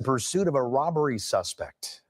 pursuit of a robbery suspect.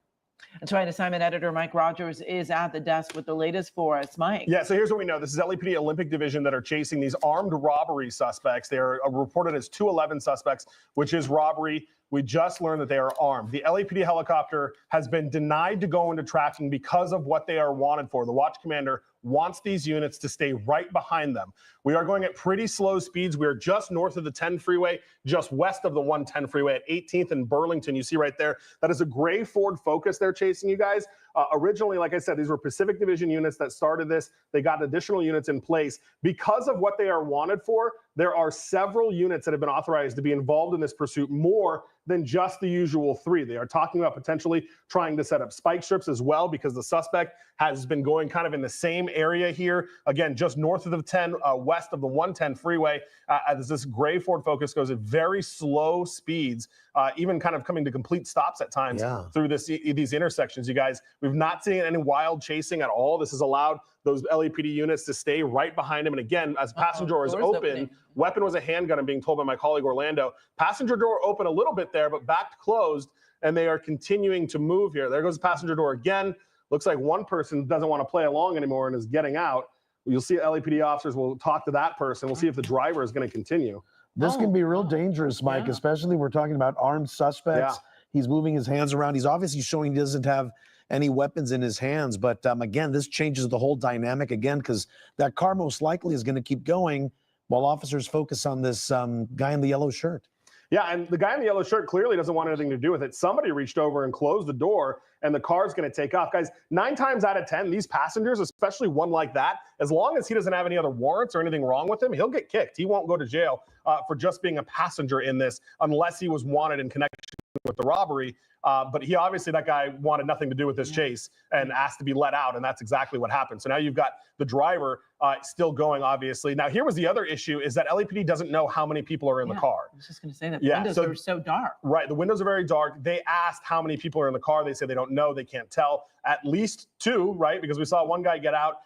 That's right. Assignment editor Mike Rogers is at the desk with the latest for us. Mike. Yeah, so here's what we know. This is LAPD Olympic Division that are chasing these armed robbery suspects. They are reported as 211 suspects, which is robbery. We just learned that they are armed. The LAPD helicopter has been denied to go into tracking because of what they are wanted for. The watch commander wants these units to stay right behind them. We are going at pretty slow speeds. We are just north of the 10 freeway, just west of the 110 freeway at 18th and Burlington. You see right there, that is a gray Ford Focus they're chasing you guys. Originally, like I said, these were Pacific Division units that started this. They got additional units in place. Because of what they are wanted for, there are several units that have been authorized to be involved in this pursuit, more than just the usual 3. They are talking about potentially trying to set up spike strips as well, because the suspect has been going kind of in the same area here. Again, just north of the 10, west of the 110 freeway, as this gray Ford Focus goes at very slow speeds, even kind of coming to complete stops at times through these intersections, you guys. We've not seen any wild chasing at all. This has allowed those LAPD units to stay right behind him. And again, as passenger door is open, weapon was a handgun, I'm being told by my colleague Orlando. Passenger door open a little bit there, but back closed, and they are continuing to move here. There goes the passenger door again. Looks like one person doesn't want to play along anymore and is getting out. You'll see LAPD officers will talk to that person. We'll see if the driver is going to continue. This can be real dangerous, Mike, especially we're talking about armed suspects. He's moving his hands around. He's obviously showing he doesn't have any weapons in his hands. But again, this changes the whole dynamic again, because that car most likely is going to keep going while officers focus on this guy in the yellow shirt. Yeah, and the guy in the yellow shirt clearly doesn't want anything to do with it. Somebody reached over and closed the door, and the car's going to take off. Guys, 9 times out of 10, these passengers, especially one like that, as long as he doesn't have any other warrants or anything wrong with him, he'll get kicked. He won't go to jail for just being a passenger in this, unless he was wanted in connection with the robbery. But he obviously, that guy wanted nothing to do with this chase and asked to be let out, and that's exactly what happened. So now you've got the driver still going, obviously. Now, here was the other issue, is that LAPD doesn't know how many people are in the car. I was just going to say that the windows are so dark. Right, the windows are very dark. They asked how many people are in the car. They say they don't know, they can't tell. At least 2, right, because we saw one guy get out.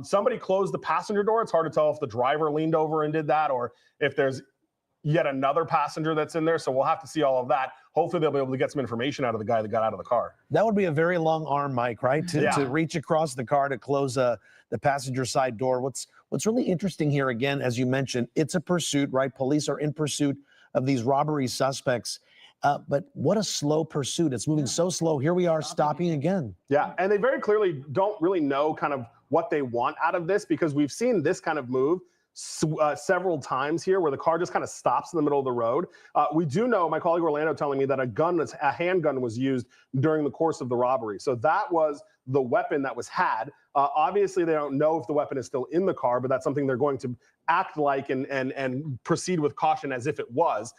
Somebody closed the passenger door. It's hard to tell if the driver leaned over and did that, or if there's yet another passenger that's in there. So we'll have to see all of that. Hopefully they'll be able to get some information out of the guy that got out of the car. That would be a very long arm, Mike, right? To reach across the car to close the passenger side door. What's really interesting here, again, as you mentioned, it's a pursuit, right? Police are in pursuit of these robbery suspects. But what a slow pursuit. It's moving so slow. Here we are stopping again. Yeah, and they very clearly don't really know kind of what they want out of this, because we've seen this kind of move several times here, where the car just kind of stops in the middle of the road. We do know, my colleague Orlando telling me that a handgun was used during the course of the robbery. So that was the weapon that was had. Obviously, they don't know if the weapon is still in the car, but that's something they're going to act like and proceed with caution as if it was.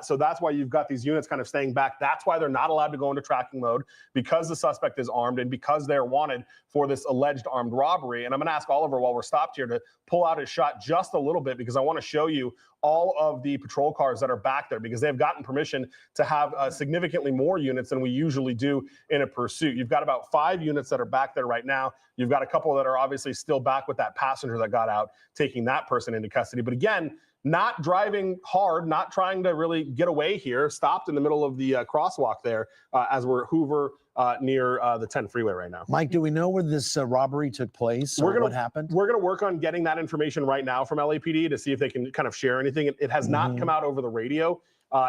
So that's why you've got these units kind of staying back. That's why they're not allowed to go into tracking mode, because the suspect is armed and because they're wanted for this alleged armed robbery. And I'm going to ask Oliver, while we're stopped here, to pull out his shot just a little bit, because I want to show you all of the patrol cars that are back there, because they've gotten permission to have significantly more units than we usually do in a pursuit. You've got about 5 units that are back there right now. You've got a couple that are obviously still back with that passenger that got out, taking that person into custody. But again, not driving hard, not trying to really get away here, stopped in the middle of the crosswalk there as we're Hoover near the 10 freeway right now. Mike, do we know where this robbery took place, or what happened? We're going to work on getting that information right now from LAPD to see if they can kind of share anything. It has not come out over the radio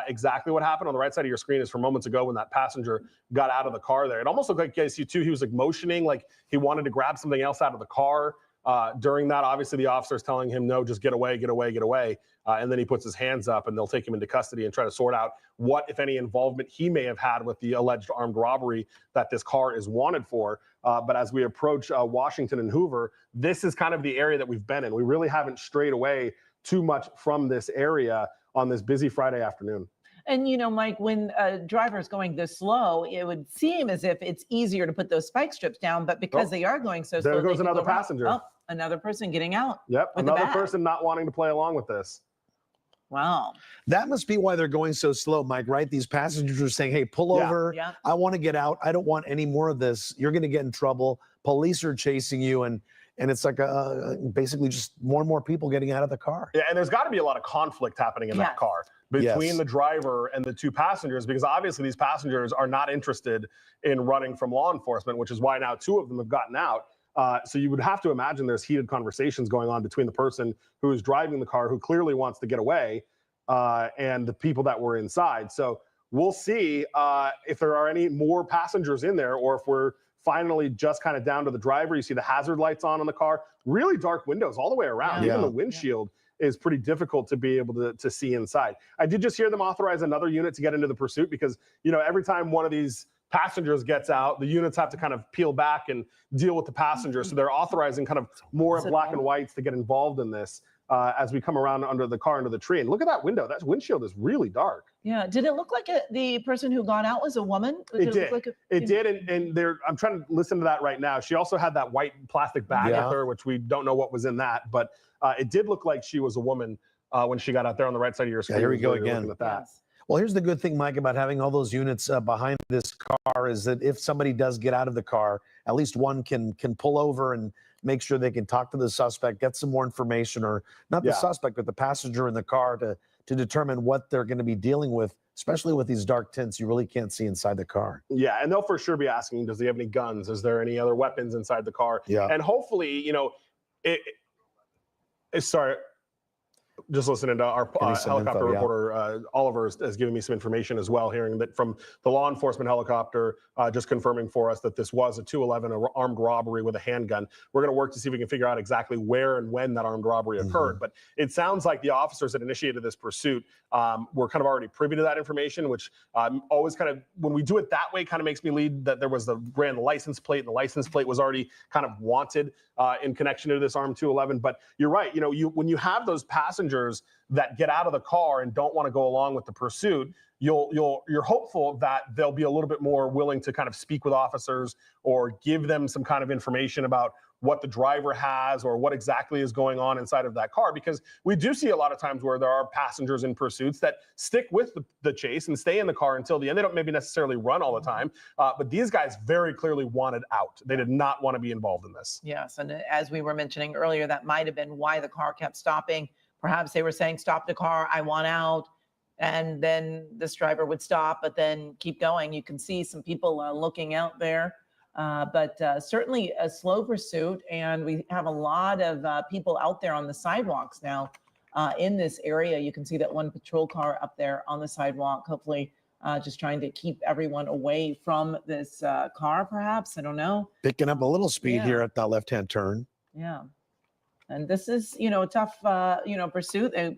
exactly what happened. On the right side of your screen is from moments ago when that passenger got out of the car there. It almost looked like, guys, you too, he was like motioning like he wanted to grab something else out of the car. During that, obviously, the officer's telling him, no, just get away, get away, get away. And then he puts his hands up, and they'll take him into custody and try to sort out what, if any, involvement he may have had with the alleged armed robbery that this car is wanted for. But as we approach Washington and Hoover, this is kind of the area that we've been in. We really haven't strayed away too much from this area on this busy Friday afternoon. And, you know, Mike, when a driver is going this slow, it would seem as if it's easier to put those spike strips down, but because they are going so slow. There goes another passenger. Oh, another person getting out. Yep, another person not wanting to play along with this. Wow. That must be why they're going so slow, Mike, right? These passengers are saying, hey, pull over. Yeah. I want to get out. I don't want any more of this. You're going to get in trouble. Police are chasing you. And it's like basically just more and more people getting out of the car. Yeah, and there's got to be a lot of conflict happening in that car. between the driver and the two passengers, because obviously these passengers are not interested in running from law enforcement, which is why now 2 of them have gotten out. So you would have to imagine there's heated conversations going on between the person who is driving the car, who clearly wants to get away, and the people that were inside. So we'll see if there are any more passengers in there, or if we're finally just kind of down to the driver. You see the hazard lights on the car, really dark windows all the way around. Even the windshield is pretty difficult to be able to see inside. I did just hear them authorize another unit to get into the pursuit, because, you know, every time one of these passengers gets out, the units have to kind of peel back and deal with the passengers. So they're authorizing kind of more black and whites to get involved in this as we come around under the car, under the tree. And look at that window. That windshield is really dark. Yeah. Did it look like the person who got out was a woman? It did. It did. And I'm trying to listen to that right now. She also had that white plastic bag with her, which we don't know what was in that. But it did look like she was a woman when she got out there on the right side of your screen. Yeah, here we go again. At that. Yes. Well, here's the good thing, Mike, about having all those units behind this car is that if somebody does get out of the car, at least one can pull over and make sure they can talk to the suspect, get some more information, or not the suspect, but the passenger in the car to determine what they're going to be dealing with, especially with these dark tints. You really can't see inside the car. Yeah, and they'll for sure be asking, does he have any guns? Is there any other weapons inside the car? Yeah. And hopefully, you know, sorry, just listening to our helicopter reporter, Oliver, has given me some information as well, hearing that from the law enforcement helicopter, just confirming for us that this was a 211, an armed robbery with a handgun. We're going to work to see if we can figure out exactly where and when that armed robbery occurred. But it sounds like the officers that initiated this pursuit were kind of already privy to that information, which always kind of, when we do it that way, kind of makes me lead that there was the brand license plate, and the license plate was already kind of wanted in connection to this armed 211. But you're right. You know, when you have those passengers that get out of the car and don't want to go along with the pursuit, you're hopeful that they'll be a little bit more willing to kind of speak with officers or give them some kind of information about what the driver has or what exactly is going on inside of that car. Because we do see a lot of times where there are passengers in pursuits that stick with the chase and stay in the car until the end. They don't maybe necessarily run all the time, but these guys very clearly wanted out. They did not want to be involved in this. Yes, and as we were mentioning earlier, that might have been why the car kept stopping. Perhaps they were saying, stop the car, I want out. And then this driver would stop, but then keep going. You can see some people looking out there, but certainly a slow pursuit. And we have a lot of people out there on the sidewalks now in this area. You can see that one patrol car up there on the sidewalk, hopefully just trying to keep everyone away from this car, perhaps. I don't know. Picking up a little speed here at that left-hand turn. Yeah. And this is, you know, a tough, you know, pursuit. They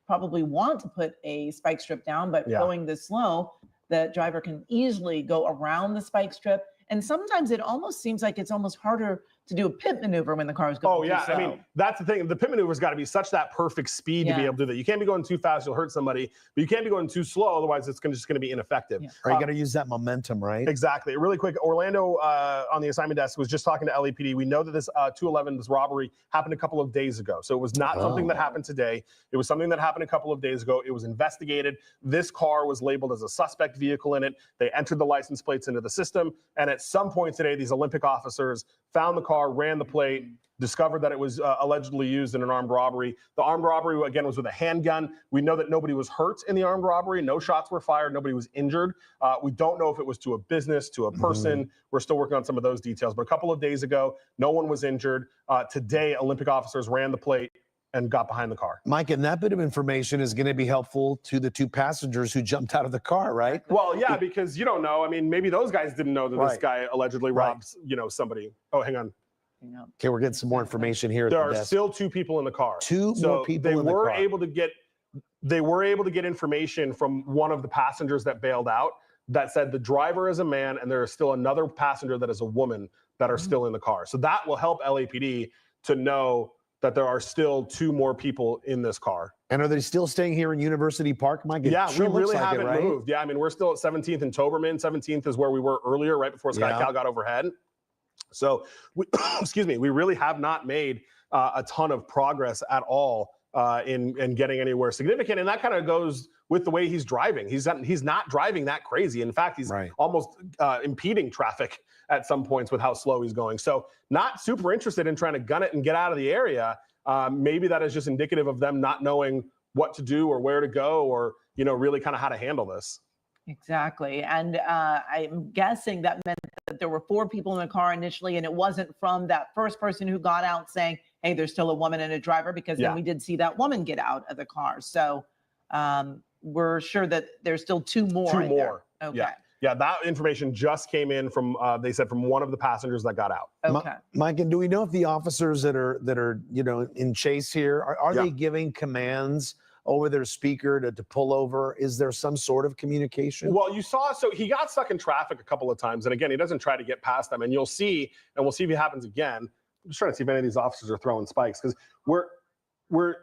probably want to put a spike strip down, but going this slow, the driver can easily go around the spike strip. And sometimes it almost seems like it's almost harder to do a pit maneuver when the car is going too slow. I mean, that's the thing. The pit maneuver's got to be such that perfect speed to be able to do that. You can't be going too fast, you'll hurt somebody, but you can't be going too slow, otherwise it's just going to be ineffective. Or you got to use that momentum, right? Exactly. Really quick, Orlando on the assignment desk was just talking to LAPD. We know that this 211, this robbery, happened a couple of days ago. So it was not something that happened today. It was something that happened a couple of days ago. It was investigated. This car was labeled as a suspect vehicle in it. They entered the license plates into the system. And at some point today, these Olympic officers found the car, ran the plate, discovered that it was allegedly used in an armed robbery. The armed robbery, again, was with a handgun. We know that nobody was hurt in the armed robbery. No shots were fired. Nobody was injured. We don't know if it was to a business, to a person. We're still working on some of those details. But a couple of days ago, no one was injured. Today, Olympic officers ran the plate and got behind the car. Mike, and that bit of information is going to be helpful to the two passengers who jumped out of the car, right? Well, yeah, because you don't know. I mean, maybe those guys didn't know that this guy allegedly robs, you know, somebody. Oh, hang on. Okay, we're getting some more information here. There are still 2 people in the car. Two more people in the car. They were able to get information from one of the passengers that bailed out that said the driver is a man and there is still another passenger that is a woman that are still in the car. So that will help LAPD to know that there are still 2 more people in this car. And are they still staying here in University Park, Mike? We really haven't moved. Yeah, I mean, we're still at 17th and Toberman. 17th is where we were earlier, right before SkyCal got overhead. So, excuse me, we really have not made a ton of progress at all in getting anywhere significant. And that kind of goes with the way he's driving. He's not driving that crazy. In fact, he's almost impeding traffic at some points with how slow he's going. So not super interested in trying to gun it and get out of the area. Maybe that is just indicative of them not knowing what to do or where to go, or really kind of how to handle this. Exactly. And I'm guessing that meant that there were 4 people in the car initially, and it wasn't from that first person who got out saying, hey, there's still a woman and a driver, because then we did see that woman get out of the car. So we're sure that there's still 2 more. 2 more. Okay. Yeah, that information just came in from, they said, from one of the passengers that got out. Okay. Mike, and do we know if the officers that are in chase here, are they giving commands over their speaker to pull over? Is there some sort of communication? Well, you saw, so he got stuck in traffic a couple of times. And again, he doesn't try to get past them. And you'll see, and we'll see if it happens again. I'm just trying to see if any of these officers are throwing spikes, because we're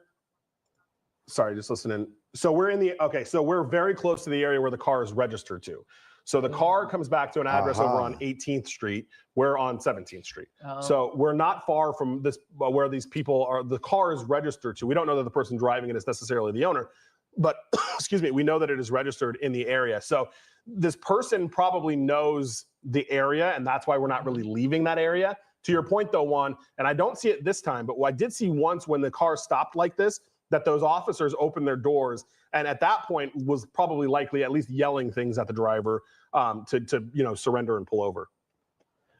sorry, just listening. So we're very close to the area where the car is registered to. So the car comes back to an address over on 18th Street. We're on 17th Street. So we're not far from this, where these people are, the car is registered to. We don't know that the person driving it is necessarily the owner, but excuse me, we know that it is registered in the area. So this person probably knows the area, and that's why we're not really leaving that area. To your point though, Juan, and I don't see it this time, but I did see once when the car stopped like this, that those officers opened their doors, and at that point was probably likely at least yelling things at the driver to surrender and pull over.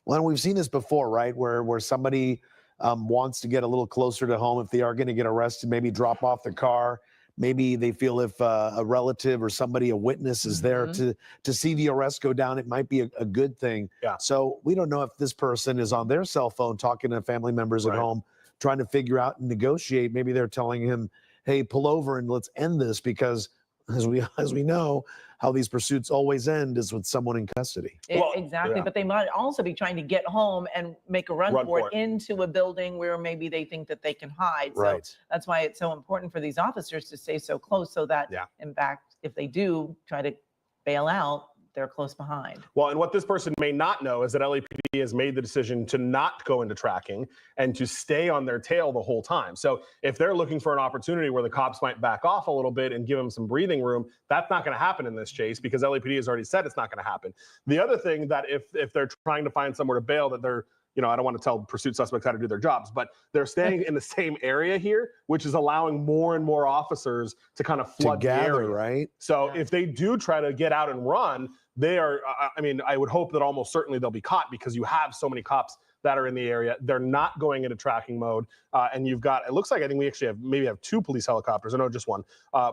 Well, we've seen this before, right? Where somebody wants to get a little closer to home if they are going to get arrested, maybe drop off the car. Maybe they feel if a relative or somebody, a witness, is there to see the arrest go down, it might be a good thing. Yeah. So we don't know if this person is on their cell phone talking to family members at home, trying to figure out and negotiate. Maybe they're telling him, hey, pull over and let's end this, because as we know, how these pursuits always end is with someone in custody. Exactly. But they might also be trying to get home and make a run for it into a building where maybe they think that they can hide. So that's why it's so important for these officers to stay so close, so that in fact, if they do try to bail out, they're close behind. Well, and what this person may not know is that LAPD has made the decision to not go into tracking and to stay on their tail the whole time. So if they're looking for an opportunity where the cops might back off a little bit and give them some breathing room, that's not going to happen in this chase, because LAPD has already said it's not going to happen. The other thing, that if they're trying to find somewhere to bail, that they're, I don't want to tell pursuit suspects how to do their jobs, but they're staying in the same area here, which is allowing more and more officers to kind of flood the area. Right? So if they do try to get out and run, they are, I would hope that almost certainly they'll be caught, because you have so many cops that are in the area. They're not going into tracking mode. And you've got, it looks like, I think we actually have 2 police helicopters, or no, just 1,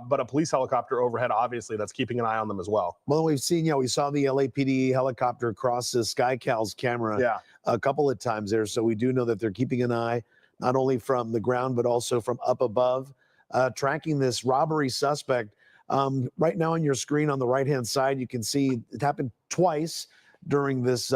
but a police helicopter overhead, obviously, that's keeping an eye on them as well. Well, we saw the LAPD helicopter cross the SkyCal's camera a couple of times there. So we do know that they're keeping an eye, not only from the ground, but also from up above, tracking this robbery suspect. Right now on your screen on the right-hand side, you can see it happened twice during this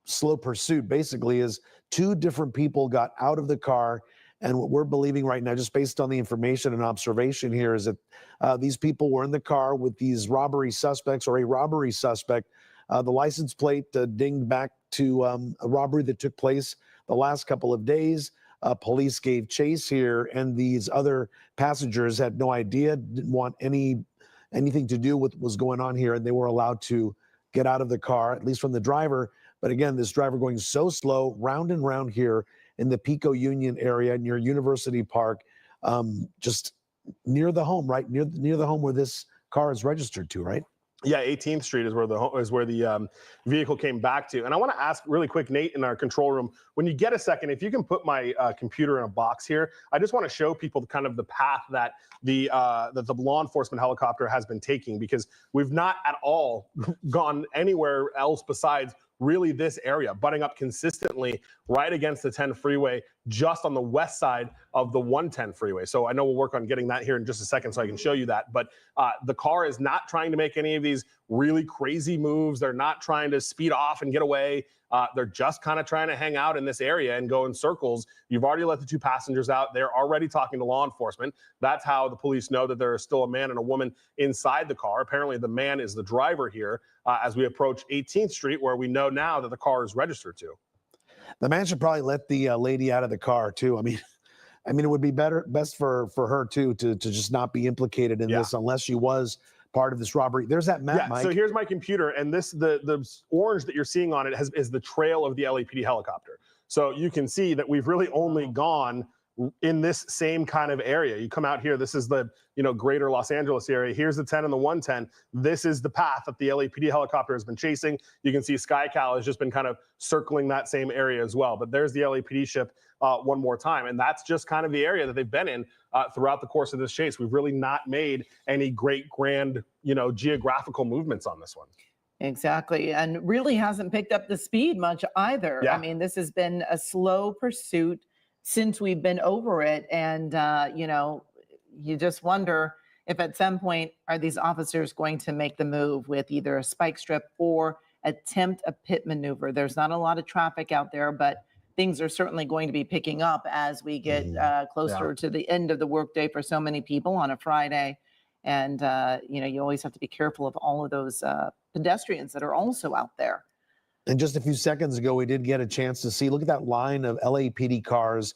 slow pursuit. Basically, is 2 different people got out of the car, and what we're believing right now, just based on the information and observation here, is that these people were in the car with these robbery suspects, or a robbery suspect. The license plate dinged back to a robbery that took place the last couple of days. Police gave chase here, and these other passengers had no idea, didn't want anything to do with what was going on here, and they were allowed to get out of the car, at least from the driver. But again, this driver going so slow, round and round here in the Pico Union area near University Park, just near the home, right? Near the home where this car is registered to, right? Yeah, 18th Street is where the vehicle came back to. And I want to ask really quick, Nate, in our control room, when you get a second, if you can put my computer in a box here, I just want to show people kind of the path that the law enforcement helicopter has been taking, because we've not at all gone anywhere else besides really this area, butting up consistently right against the 10 freeway, just on the west side of the 110 freeway. So I know we'll work on getting that here in just a second so I can show you that. But the car is not trying to make any of these really crazy moves. They're not trying to speed off and get away. They're just kind of trying to hang out in this area and go in circles. You've already let the 2 passengers out. They're already talking to law enforcement. That's how the police know that there is still a man and a woman inside the car. Apparently the man is the driver here as we approach 18th Street, where we know now that the car is registered to. The man should probably let the lady out of the car too. I mean, it would be best for her too to just not be implicated in this, unless she was part of this robbery. There's that map, Mike. So here's my computer, and this the orange that you're seeing on it is the trail of the LAPD helicopter. So you can see that we've really only gone in this same kind of area. You come out here, this is the, greater Los Angeles area. Here's the 10 and the 110. This is the path that the LAPD helicopter has been chasing. You can see SkyCal has just been kind of circling that same area as well. But there's the LAPD ship one more time. And that's just kind of the area that they've been in throughout the course of this chase. We've really not made any great, grand, geographical movements on this one. Exactly. And really hasn't picked up the speed much either. Yeah. I mean, this has been a slow pursuit since we've been over it. And, you just wonder if at some point are these officers going to make the move with either a spike strip or attempt a pit maneuver. There's not a lot of traffic out there, but things are certainly going to be picking up as we get closer to the end of the workday for so many people on a Friday. And, you always have to be careful of all of those pedestrians that are also out there. And just a few seconds ago, we did get a chance to see, look at that line of LAPD cars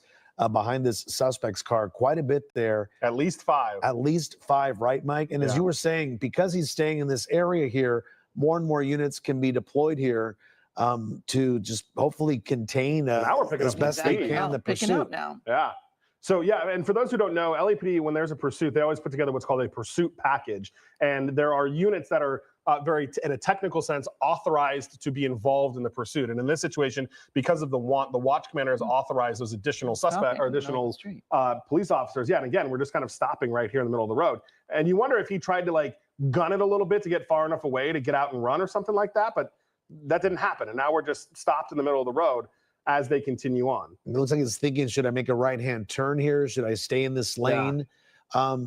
behind this suspect's car, quite a bit there. At least 5. At least 5, right, Mike? And as you were saying, because he's staying in this area here, more and more units can be deployed here to just hopefully contain as best they can the pursuit. Picking up now. Yeah. So, and for those who don't know, LAPD, when there's a pursuit, they always put together what's called a pursuit package. And there are units that are in a technical sense, authorized to be involved in the pursuit. And in this situation, because of the watch commander has authorized those additional suspects or additional police officers. Yeah, and again, we're just kind of stopping right here in the middle of the road. And you wonder if he tried to gun it a little bit to get far enough away to get out and run or something like that, but that didn't happen. And now we're just stopped in the middle of the road as they continue on. It looks like he's thinking, should I make a right-hand turn here? Should I stay in this lane?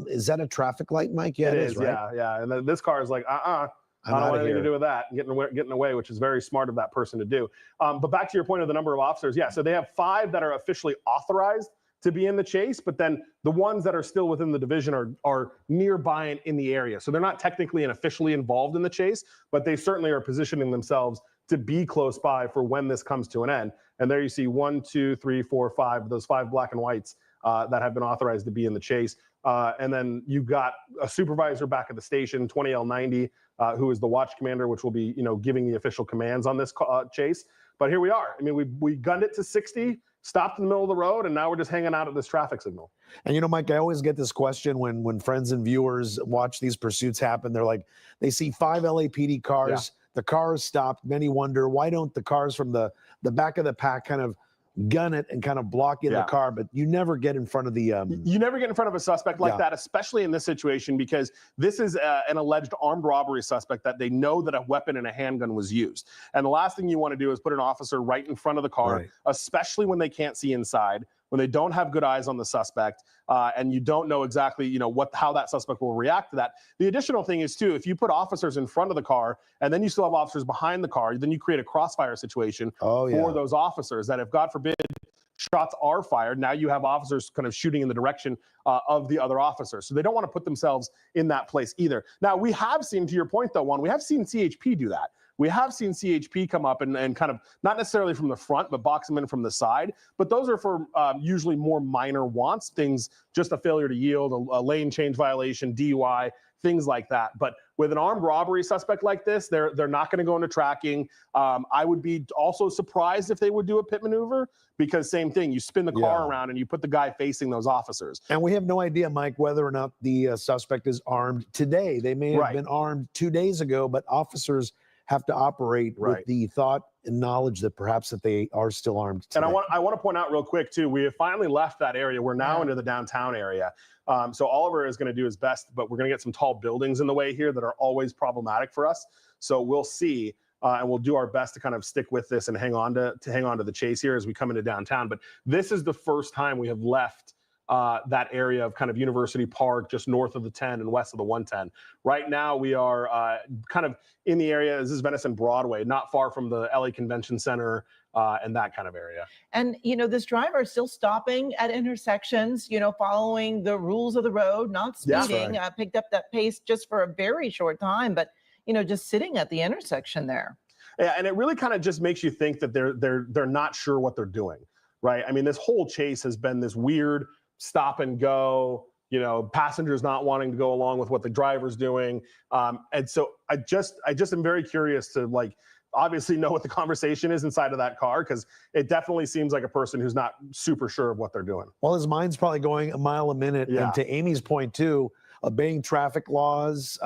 Is that a traffic light, Mike? Yeah, it is, right? Yeah. And this car is like, I don't want anything to do with that, getting away, which is very smart of that person to do. But back to your point of the number of officers, so they have 5 that are officially authorized to be in the chase, but then the ones that are still within the division are nearby and in the area. So they're not technically and officially involved in the chase, but they certainly are positioning themselves to be close by for when this comes to an end. And there you see 1, 2, 3, 4, 5, those 5 black and whites that have been authorized to be in the chase. And then you've got a supervisor back at the station, 20L90, who is the watch commander, which will be, giving the official commands on this chase. But here we are. I mean, we gunned it to 60, stopped in the middle of the road, and now we're just hanging out at this traffic signal. And Mike, I always get this question when friends and viewers watch these pursuits happen. They're like, they see 5 LAPD cars, the car is stopped. Many wonder, why don't the cars from the back of the pack kind of gun it and kind of block in the car? But you never get in front of the you never get in front of a suspect like that, especially in this situation, because this is an alleged armed robbery suspect that they know that a weapon and a handgun was used. And the last thing you want to do is put an officer right in front of the car, especially when they can't see inside, when they don't have good eyes on the suspect, and you don't know exactly, how that suspect will react to that. The additional thing is, too, if you put officers in front of the car and then you still have officers behind the car, then you create a crossfire situation for those officers that if, God forbid, shots are fired, now you have officers kind of shooting in the direction of the other officers. So they don't want to put themselves in that place either. Now, we have seen, to your point, though, we have seen CHP do that. We have seen CHP come up and kind of, not necessarily from the front, but box them in from the side. But those are for usually more minor wants, things, just a failure to yield, a lane change violation, DUI, things like that. But with an armed robbery suspect like this, they're not going to go into tracking. I would be also surprised if they would do a pit maneuver, because same thing, you spin the car around and you put the guy facing those officers. And we have no idea, Mike, whether or not the suspect is armed today. They may have been armed 2 days ago, but officers have to operate with the thought and knowledge that perhaps that they are still armed today. And I want to point out real quick, too, we have finally left that area. We're now into the downtown area. So Oliver is going to do his best, but we're going to get some tall buildings in the way here that are always problematic for us. So we'll see, and we'll do our best to kind of stick with this and hang on to the chase here as we come into downtown. But this is the first time we have left that area of kind of University Park, just north of the 10 and west of the 110. Right now, we are kind of in the area. This is Venice and Broadway, not far from the LA Convention Center and that kind of area. And, this driver is still stopping at intersections, following the rules of the road, not speeding, picked up that pace just for a very short time, but, just sitting at the intersection there. Yeah, and it really kind of just makes you think that they're not sure what they're doing, right? I mean, this whole chase has been this weird stop and go, passengers not wanting to go along with what the driver's doing. And so I just am very curious to obviously know what the conversation is inside of that car, because it definitely seems like a person who's not super sure of what they're doing. Well, his mind's probably going a mile a minute. Yeah. And to Amy's point too, obeying traffic laws.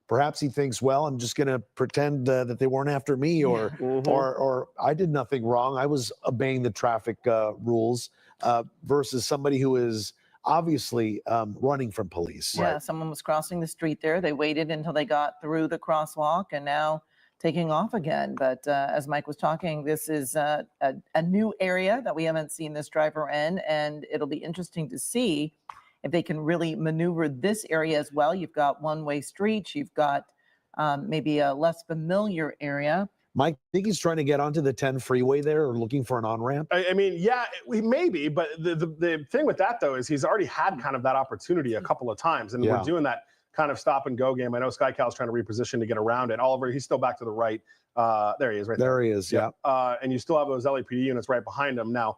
Perhaps he thinks, well, I'm just going to pretend that they weren't after me, or, or I did nothing wrong. I was obeying the traffic rules, versus somebody who is obviously running from police. Yeah, someone was crossing the street there. They waited until they got through the crosswalk and now taking off again. But as Mike was talking, this is a new area that we haven't seen this driver in, and it'll be interesting to see if they can really maneuver this area as well. You've got one-way streets, you've got maybe a less familiar area. Mike, I think he's trying to get onto the 10 freeway there, or looking for an on-ramp. I mean, yeah, maybe, but the thing with that, though, is he's already had kind of that opportunity a couple of times, and we're doing that kind of stop and go game. I know SkyCal's trying to reposition to get around it. Oliver, he's still back to the right. There he is, right there. There he is, yeah. And you still have those LAPD units right behind him. Now,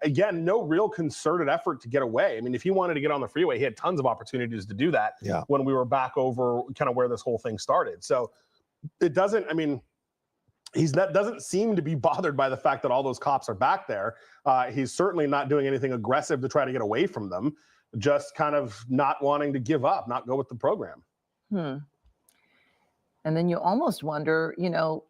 again, no real concerted effort to get away. I mean, if he wanted to get on the freeway, he had tons of opportunities to do that when we were back over kind of where this whole thing started. So it doesn't, I mean, doesn't seem to be bothered by the fact that all those cops are back there. He's certainly not doing anything aggressive to try to get away from them, just kind of not wanting to give up, not go with the program. And then you almost wonder, you know,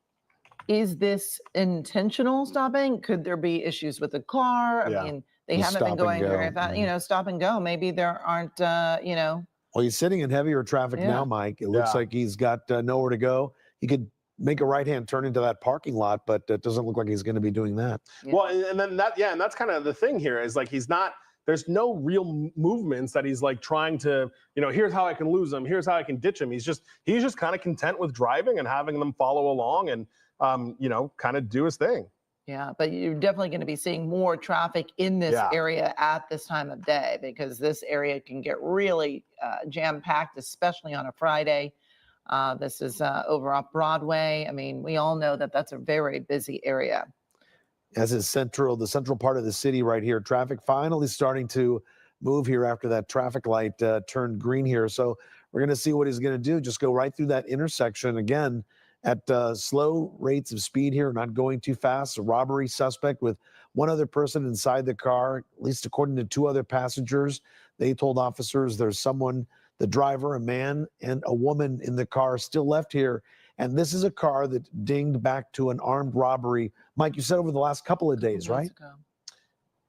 is this intentional stopping? Could there be issues with the car? I mean, they haven't been going very fast, you know, stop and go. Maybe there aren't, you know. Well, he's sitting in heavier traffic now, Mike. It looks like he's got nowhere to go. He could make a right-hand turn into that parking lot, but it doesn't look like he's going to be doing that. Well, and then and that's kind of the thing here, is like he's not, there's no real movements that he's like trying to, you know, here's how I can lose him, here's how I can ditch him. He's just kind of content with driving and having them follow along and, you know, kind of do his thing. Yeah, but you're definitely going to be seeing more traffic in this area at this time of day, because this area can get really jam-packed, especially on a Friday. This is over off Broadway. I mean, we all know that that's a very busy area. As is the central part of the city right here. Traffic finally starting to move here after that traffic light turned green here. So we're going to see what he's going to do. Just go right through that intersection again at slow rates of speed here, not going too fast. A robbery suspect with one other person inside the car, at least according to two other passengers. They told officers there's someone, the driver, a man, and a woman in the car still left here. And this is a car that dinged back to an armed robbery. Mike, you said over the last couple of days, right?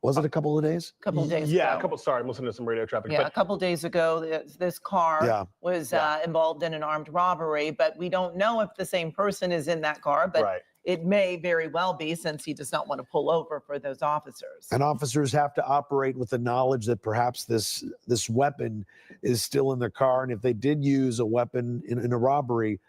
Was it a couple of days? A couple of days ago. Sorry, I'm listening to some radio traffic. Yeah, a couple of days ago, this car was involved in an armed robbery, but we don't know if the same person is in that car, but it may very well be, since he does not want to pull over for those officers. And officers have to operate with the knowledge that perhaps this weapon is still in their car. And if they did use a weapon in a robbery,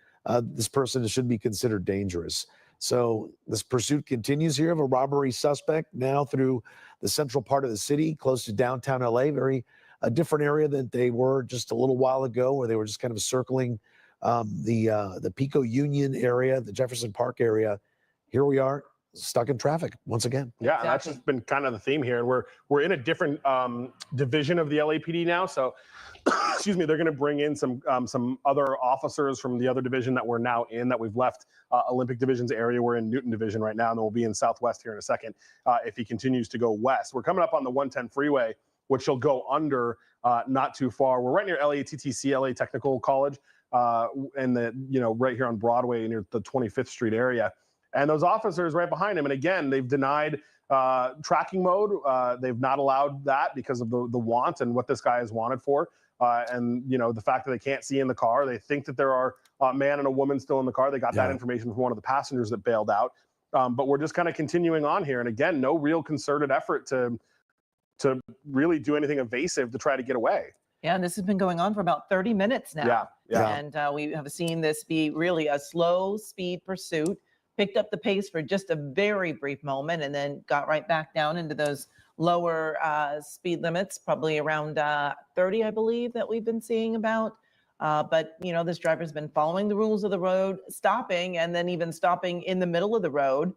this person should be considered dangerous. So this pursuit continues here of a robbery suspect now through the central part of the city, close to downtown LA, a different area than they were just a little while ago, where they were just kind of circling the Pico Union area, the Jefferson Park area. Here we are, stuck in traffic once again. Yeah, exactly. That's just been kind of the theme here. And we're in a different division of the LAPD now. So, excuse me, they're going to bring in some other officers from the other division that we're now in, that we've left Olympic Division's area. We're in Newton Division right now, and then we'll be in Southwest here in a second if he continues to go west. We're coming up on the 110 freeway, which will go under not too far. We're right near LATTC, LA Technical College, and right here on Broadway near the 25th Street area. And those officers right behind him, and again, they've denied tracking mode. They've not allowed that because of the want and what this guy is wanted for. And, the fact that they can't see in the car. They think that there are a man and a woman still in the car. They got that information from one of the passengers that bailed out. But we're just kind of continuing on here. And again, no real concerted effort to really do anything evasive to try to get away. Yeah, and this has been going on for about 30 minutes now. Yeah. And we have seen this be really a slow speed pursuit. Picked up the pace for just a very brief moment and then got right back down into those lower speed limits, probably around 30, I believe, that we've been seeing about. But, this driver's been following the rules of the road, stopping, and then even stopping in the middle of the road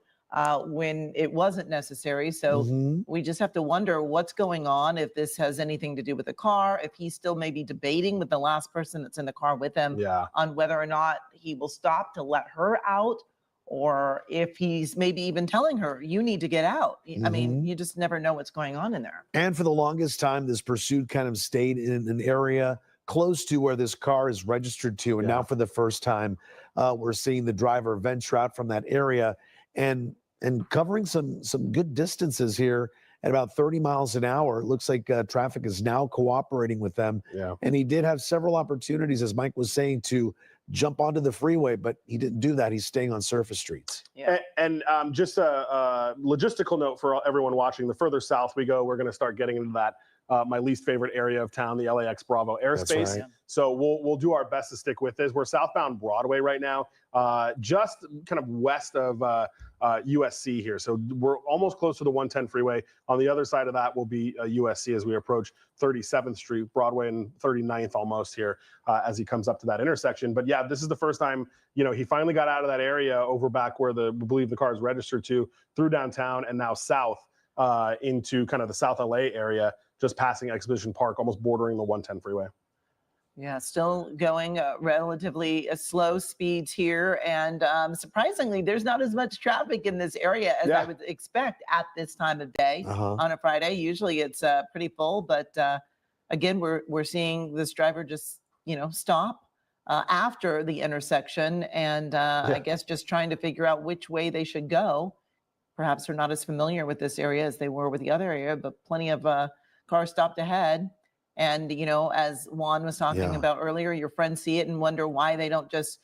when it wasn't necessary. So we just have to wonder what's going on, if this has anything to do with the car, if he's still maybe debating with the last person that's in the car with him on whether or not he will stop to let her out, or if he's maybe even telling her, you need to get out. I mean, Mhm. you just never know what's going on in there. And for the longest time, this pursuit kind of stayed in an area close to where this car is registered to. And now, for the first time, we're seeing the driver venture out from that area and covering some good distances here at about 30 miles an hour. It looks like traffic is now cooperating with them. Yeah. And he did have several opportunities, as Mike was saying, to jump onto the freeway, but he didn't do that. He's staying on surface streets. Yeah. And just a logistical note for everyone watching: the further south we go, we're going to start getting into that my least favorite area of town, the LAX Bravo airspace. right. So we'll do our best to stick with this. We're southbound Broadway right now, just kind of west of USC here. So we're almost close to the 110 freeway. On the other side of that will be USC as we approach 37th Street, Broadway, and 39th almost here as he comes up to that intersection. But yeah, this is the first time, he finally got out of that area over back where we believe the car is registered to, through downtown and now south into kind of the South LA area, just passing Exhibition Park, almost bordering the 110 freeway. Yeah, still going relatively slow speeds here. And surprisingly, there's not as much traffic in this area as I would expect at this time of day on a Friday. Usually it's pretty full. But again, we're seeing this driver just, stop after the intersection. And I guess just trying to figure out which way they should go. Perhaps they're not as familiar with this area as they were with the other area, but plenty of cars stopped ahead. And, as Juan was talking about earlier, your friends see it and wonder why they don't just,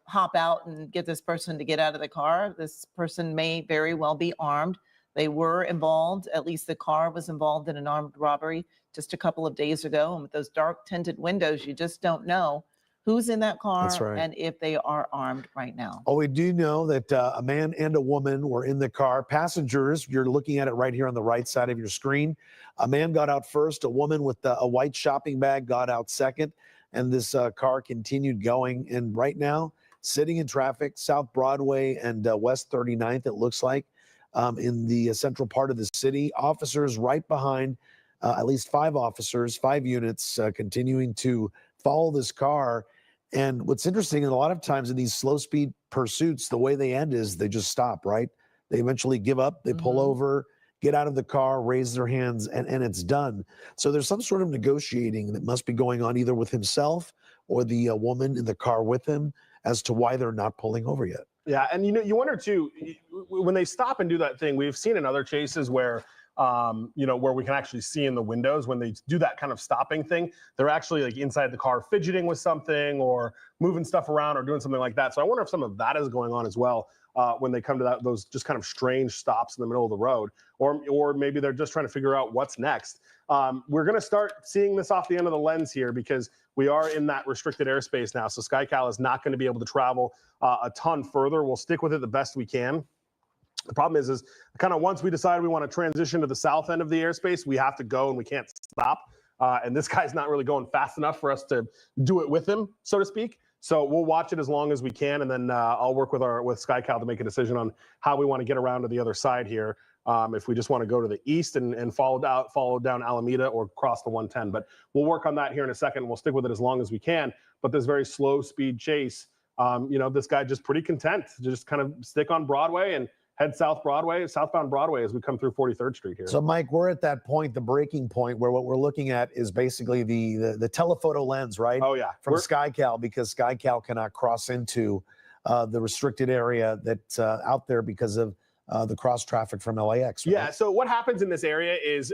hop out and get this person to get out of the car. This person may very well be armed. They were involved, at least the car was involved in an armed robbery just a couple of days ago. And with those dark tinted windows, you just don't know who's in that car and if they are armed right now. Oh, we do know that a man and a woman were in the car. Passengers, you're looking at it right here on the right side of your screen. A man got out first. A woman with a white shopping bag got out second. And this car continued going. And right now, sitting in traffic, South Broadway and West 39th, it looks like, in the central part of the city. Officers right behind, at least 5 officers, 5 units continuing to follow this car. And what's interesting, and a lot of times in these slow speed pursuits, the way they end is they just stop, right? They eventually give up, they pull over, get out of the car, raise their hands, and it's done. So there's some sort of negotiating that must be going on either with himself or the woman in the car with him as to why they're not pulling over yet. Yeah, and you wonder too, when they stop and do that thing, we've seen in other chases where where we can actually see in the windows when they do that kind of stopping thing, they're actually like inside the car fidgeting with something or moving stuff around or doing something like that. So I wonder if some of that is going on as well when they come to those just kind of strange stops in the middle of the road, or maybe they're just trying to figure out what's next. We're going to start seeing this off the end of the lens here because we are in that restricted airspace now. So SkyCal is not going to be able to travel a ton further. We'll stick with it the best we can. The problem is kind of once we decide we want to transition to the south end of the airspace, we have to go and we can't stop. And this guy's not really going fast enough for us to do it with him, so to speak. So we'll watch it as long as we can, and then I'll work with SkyCal to make a decision on how we want to get around to the other side here. If we just want to go to the east and follow down Alameda or cross the 110. But we'll work on that here in a second. We'll stick with it as long as we can. But this very slow speed chase, this guy just pretty content to just kind of stick on Broadway and head southbound Broadway as we come through 43rd Street here. So, Mike, we're at that point, the breaking point, where what we're looking at is basically the telephoto lens, right? Oh, yeah. From SkyCal, because SkyCal cannot cross into the restricted area that's out there because of the cross traffic from LAX. Right? Yeah. So what happens in this area is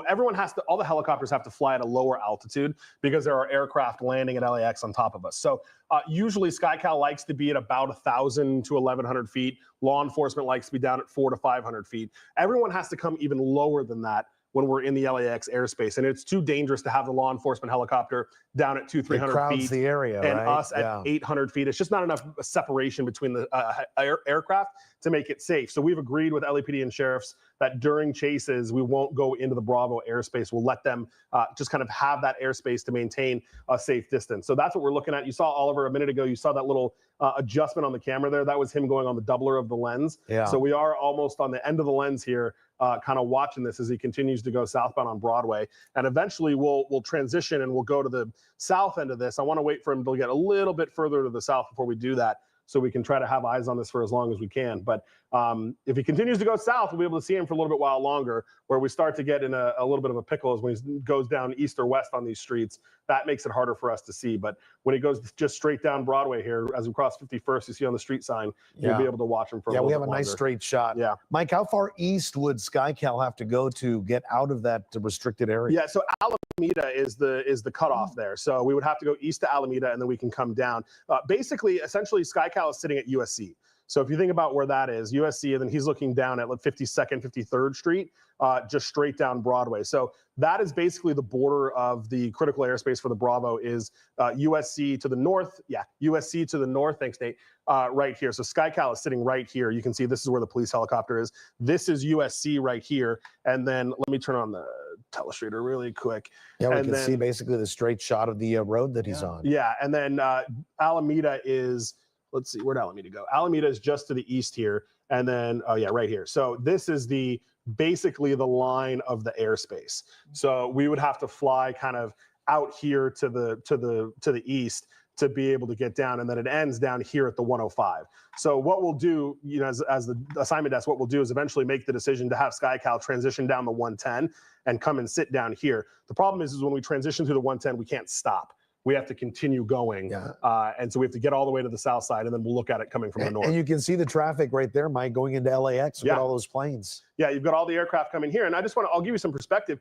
everyone all the helicopters have to fly at a lower altitude because there are aircraft landing at LAX on top of us. So usually SkyCal likes to be at about 1,000 to 1,100 feet. Law enforcement likes to be down at 400 to 500 feet. Everyone has to come even lower than that when we're in the LAX airspace. And it's too dangerous to have the law enforcement helicopter down at 200-300 feet the area, and right? us at 800 feet. It's just not enough separation between the aircraft to make it safe. So we've agreed with LAPD and sheriffs that during chases, we won't go into the Bravo airspace. We'll let them just kind of have that airspace to maintain a safe distance. So that's what we're looking at. You saw Oliver a minute ago. You saw that little adjustment on the camera there. That was him going on the doubler of the lens. Yeah. So we are almost on the end of the lens here, kind of watching this as he continues to go southbound on Broadway. And eventually we'll transition and we'll go to the south end of this. I want to wait for him to get a little bit further to the south before we do that, so we can try to have eyes on this for as long as we can. But if he continues to go south, we'll be able to see him for a little bit while longer, where we start to get in a little bit of a pickle is when he goes down east or west on these streets. That makes it harder for us to see. But when he goes just straight down Broadway here, as we cross 51st, you see on the street sign, you'll be able to watch him for a little bit longer. Yeah, we have a nice straight shot. Yeah. Mike, how far east would SkyCal have to go to get out of that restricted area? Yeah, so Alameda is the cutoff there. So we would have to go east to Alameda, and then we can come down. Basically, essentially, SkyCal is sitting at USC. So if you think about where that is, USC, and then he's looking down at like 52nd, 53rd Street, just straight down Broadway. So that is basically the border of the critical airspace for the Bravo is USC to the north. Yeah, USC to the north. Thanks, Nate. Right here. So SkyCal is sitting right here. You can see this is where the police helicopter is. This is USC right here. And then let me turn on the telestrator really quick. Yeah, we and can see basically the straight shot of the road that he's on. Yeah, and then Alameda is, let's see, where'd Alameda go? Alameda is just to the east here. And then, oh yeah, right here. So this is basically the line of the airspace. So we would have to fly kind of out here to the east to be able to get down, and then it ends down here at the 105. So what we'll do, you know, as the assignment desk, what we'll do is eventually make the decision to have SkyCal transition down the 110 and come and sit down here. The problem is when we transition to the 110, we can't stop. We have to continue going. Yeah. And so we have to get all the way to the south side, and then we'll look at it coming from the north. And you can see the traffic right there, Mike, going into LAX with all those planes. Yeah, you've got all the aircraft coming here. And I just I'll give you some perspective.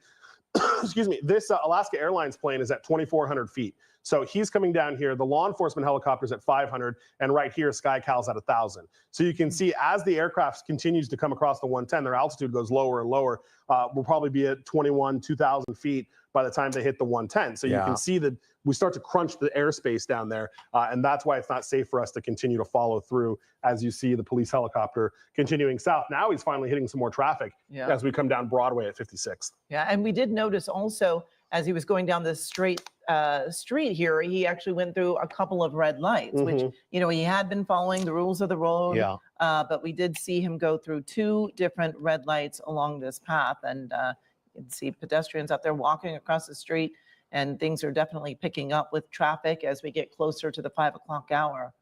Excuse me. This Alaska Airlines plane is at 2,400 feet. So he's coming down here. The law enforcement helicopter's at 500, and right here, SkyCal's at 1,000. So you can see as the aircraft continues to come across the 110, their altitude goes lower and lower. We'll probably be at 2,000 feet by the time they hit the 110. So you can see that we start to crunch the airspace down there, and that's why it's not safe for us to continue to follow through as you see the police helicopter continuing south. Now he's finally hitting some more traffic as we come down Broadway at 56th. Yeah, and we did notice also as he was going down this straight street here, he actually went through a couple of red lights, which, you know, he had been following the rules of the road. Yeah. But we did see him go through 2 different red lights along this path. And you can see pedestrians out there walking across the street, and things are definitely picking up with traffic as we get closer to the 5 o'clock hour.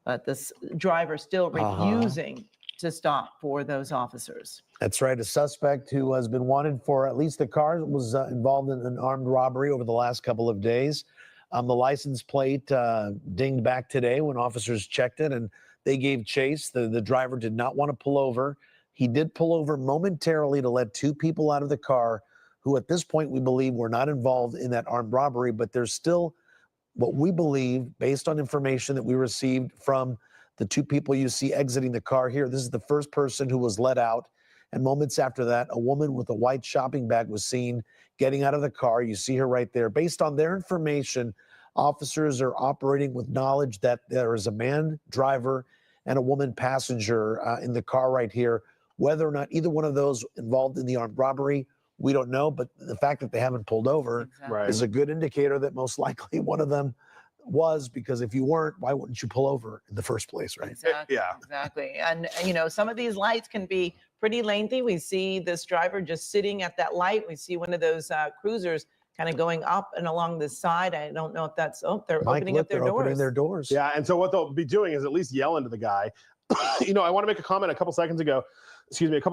But this driver still refusing to stop for those officers. That's right. A suspect who has been wanted for at least the car was involved in an armed robbery over the last couple of days. The license plate dinged back today when officers checked it, and they gave chase. The driver did not want to pull over. He did pull over momentarily to let 2 people out of the car who at this point we believe were not involved in that armed robbery, but there's still what we believe, based on information that we received from the 2 people you see exiting the car here. This is the first person who was let out. And moments after that, a woman with a white shopping bag was seen getting out of the car. You see her right there. Based on their information, officers are operating with knowledge that there is a man driver and a woman passenger in the car right here. Whether or not either one of those involved in the armed robbery, we don't know. But the fact that they haven't pulled over is a good indicator that most likely one of them was, because if you weren't, why wouldn't you pull over in the first place, right? Exactly, exactly. And, you know, some of these lights can be pretty lengthy. We see this driver just sitting at that light. We see one of those cruisers kind of going up and along the side. I don't know if that's, they're opening up their doors. Opening their doors. Yeah, and so what they'll be doing is at least yelling to the guy. You know, I want to make a comment a couple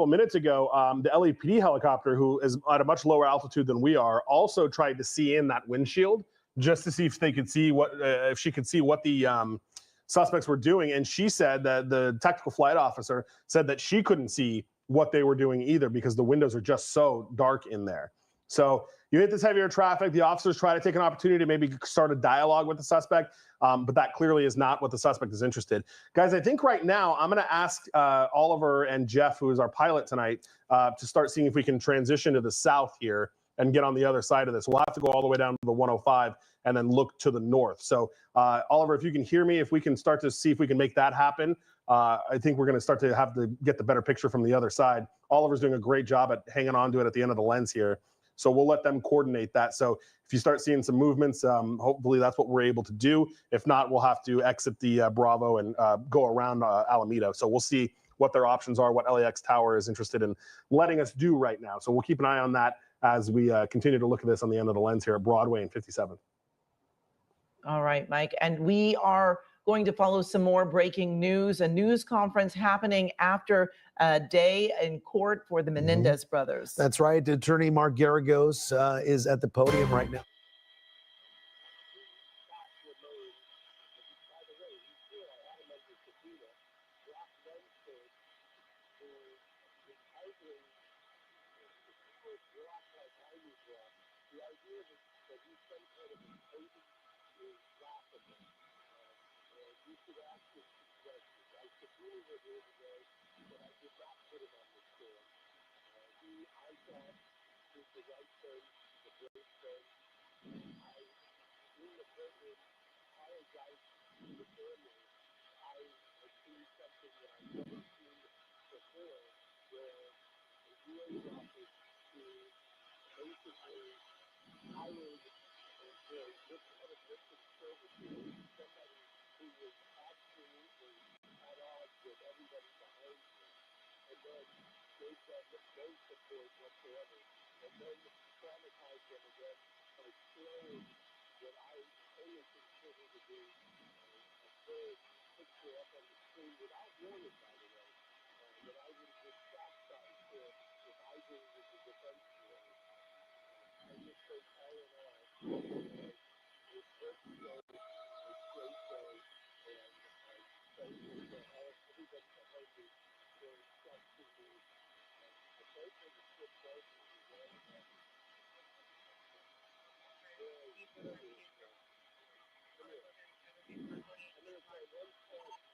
minutes ago, the LAPD helicopter, who is at a much lower altitude than we are, also tried to see in that windshield just to see if they could see if she could see what the suspects were doing. And she said that the tactical flight officer said that she couldn't see what they were doing either because the windows are just so dark in there. So you hit this heavier traffic, the officers try to take an opportunity to maybe start a dialogue with the suspect, but that clearly is not what the suspect is interested. Guys, I think right now I'm going to ask Oliver and Jeff, who is our pilot tonight, to start seeing if we can transition to the south here and get on the other side of this. We'll have to go all the way down to the 105 and then look to the north. So Oliver, if you can hear me, if we can start to see if we can make that happen, I think we're going to start to have to get the better picture from the other side. Oliver's doing a great job at hanging on to it at the end of the lens here. So we'll let them coordinate that. So if you start seeing some movements, hopefully that's what we're able to do. If not, we'll have to exit the Bravo and go around Alameda. So we'll see what their options are, what LAX Tower is interested in letting us do right now. So we'll keep an eye on that as we continue to look at this on the end of the lens here at Broadway and 57th. All right, Mike. And we are going to follow some more breaking news, a news conference happening after a day in court for the Menendez brothers. That's right. Attorney Mark Garagos is at the podium right now.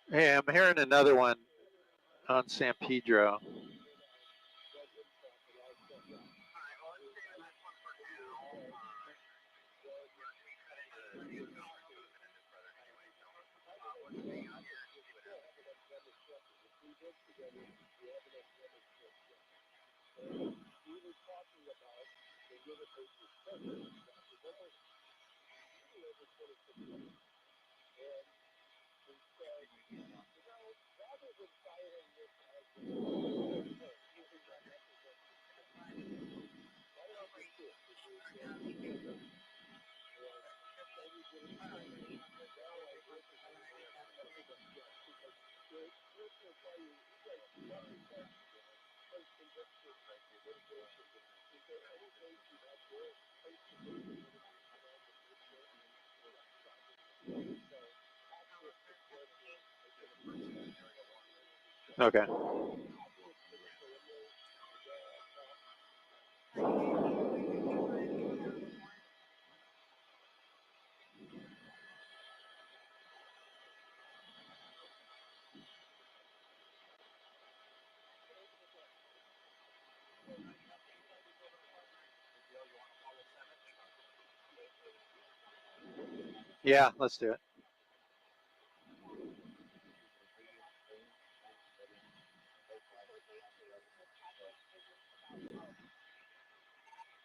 Hey, I'm hearing another one on San Pedro. Okay. Yeah, let's do it.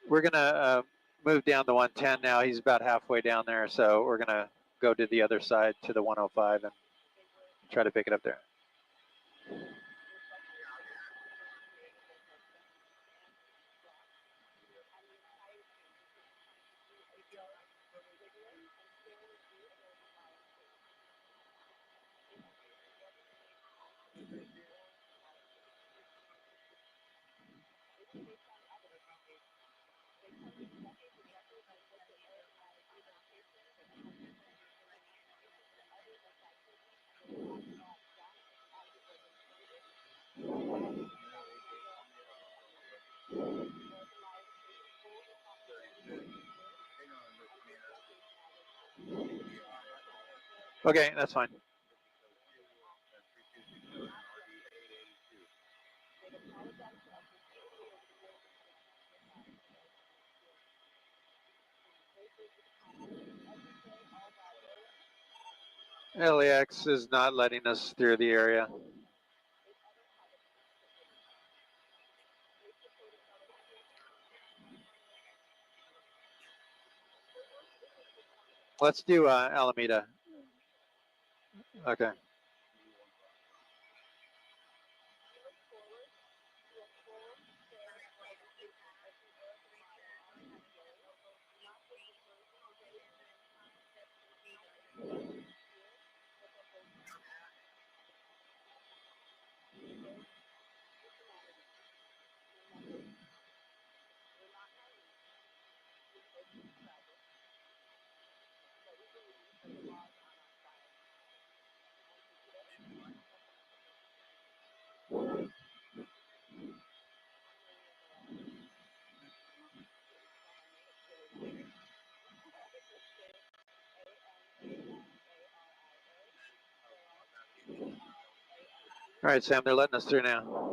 We're gonna move down to 110 now. He's about halfway down there, so we're gonna go to the other side to the 105 and try to pick it up there. Okay, that's fine. LAX is not letting us through the area. Let's do Alameda. Okay. right, Sam, they're letting us through now.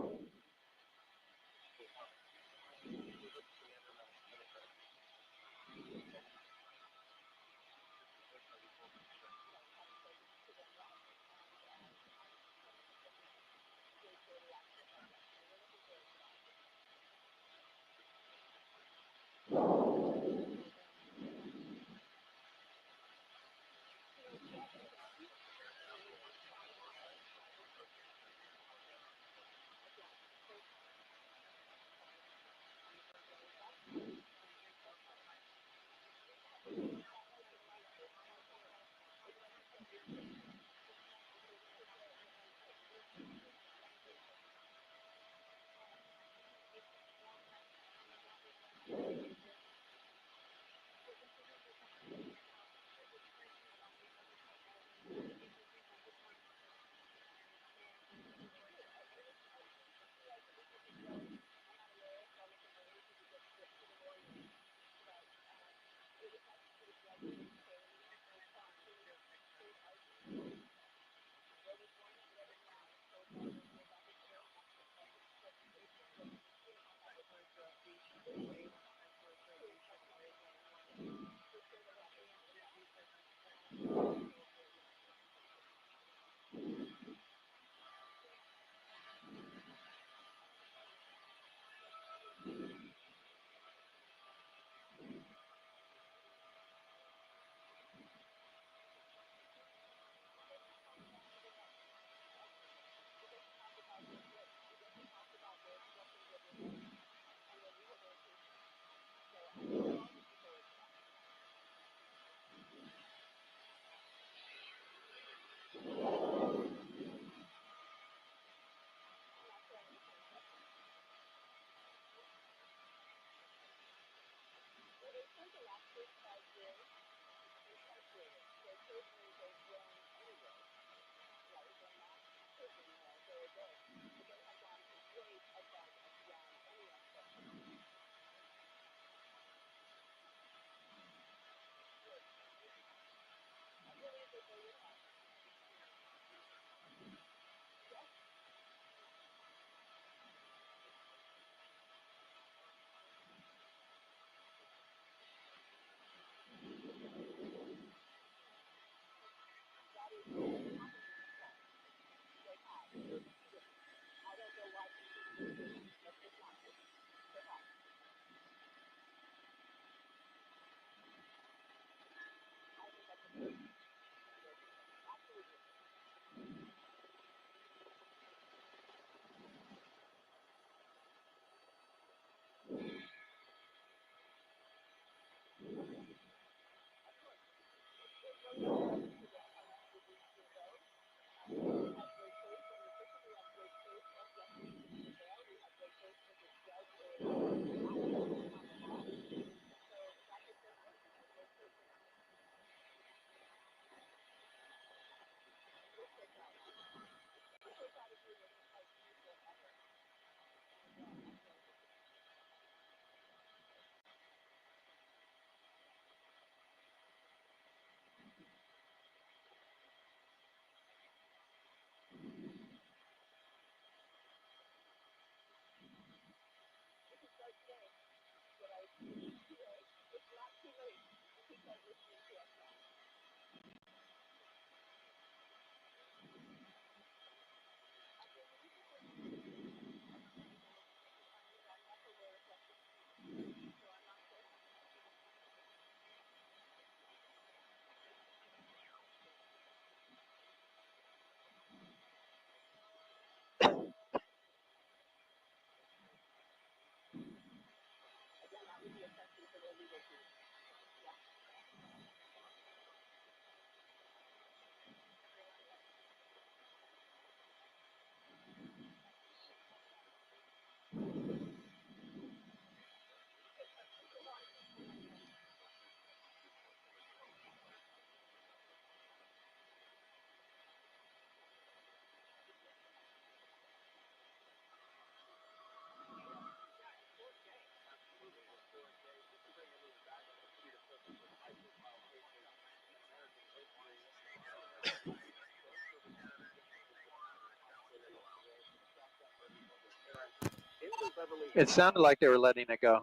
It sounded like they were letting it go.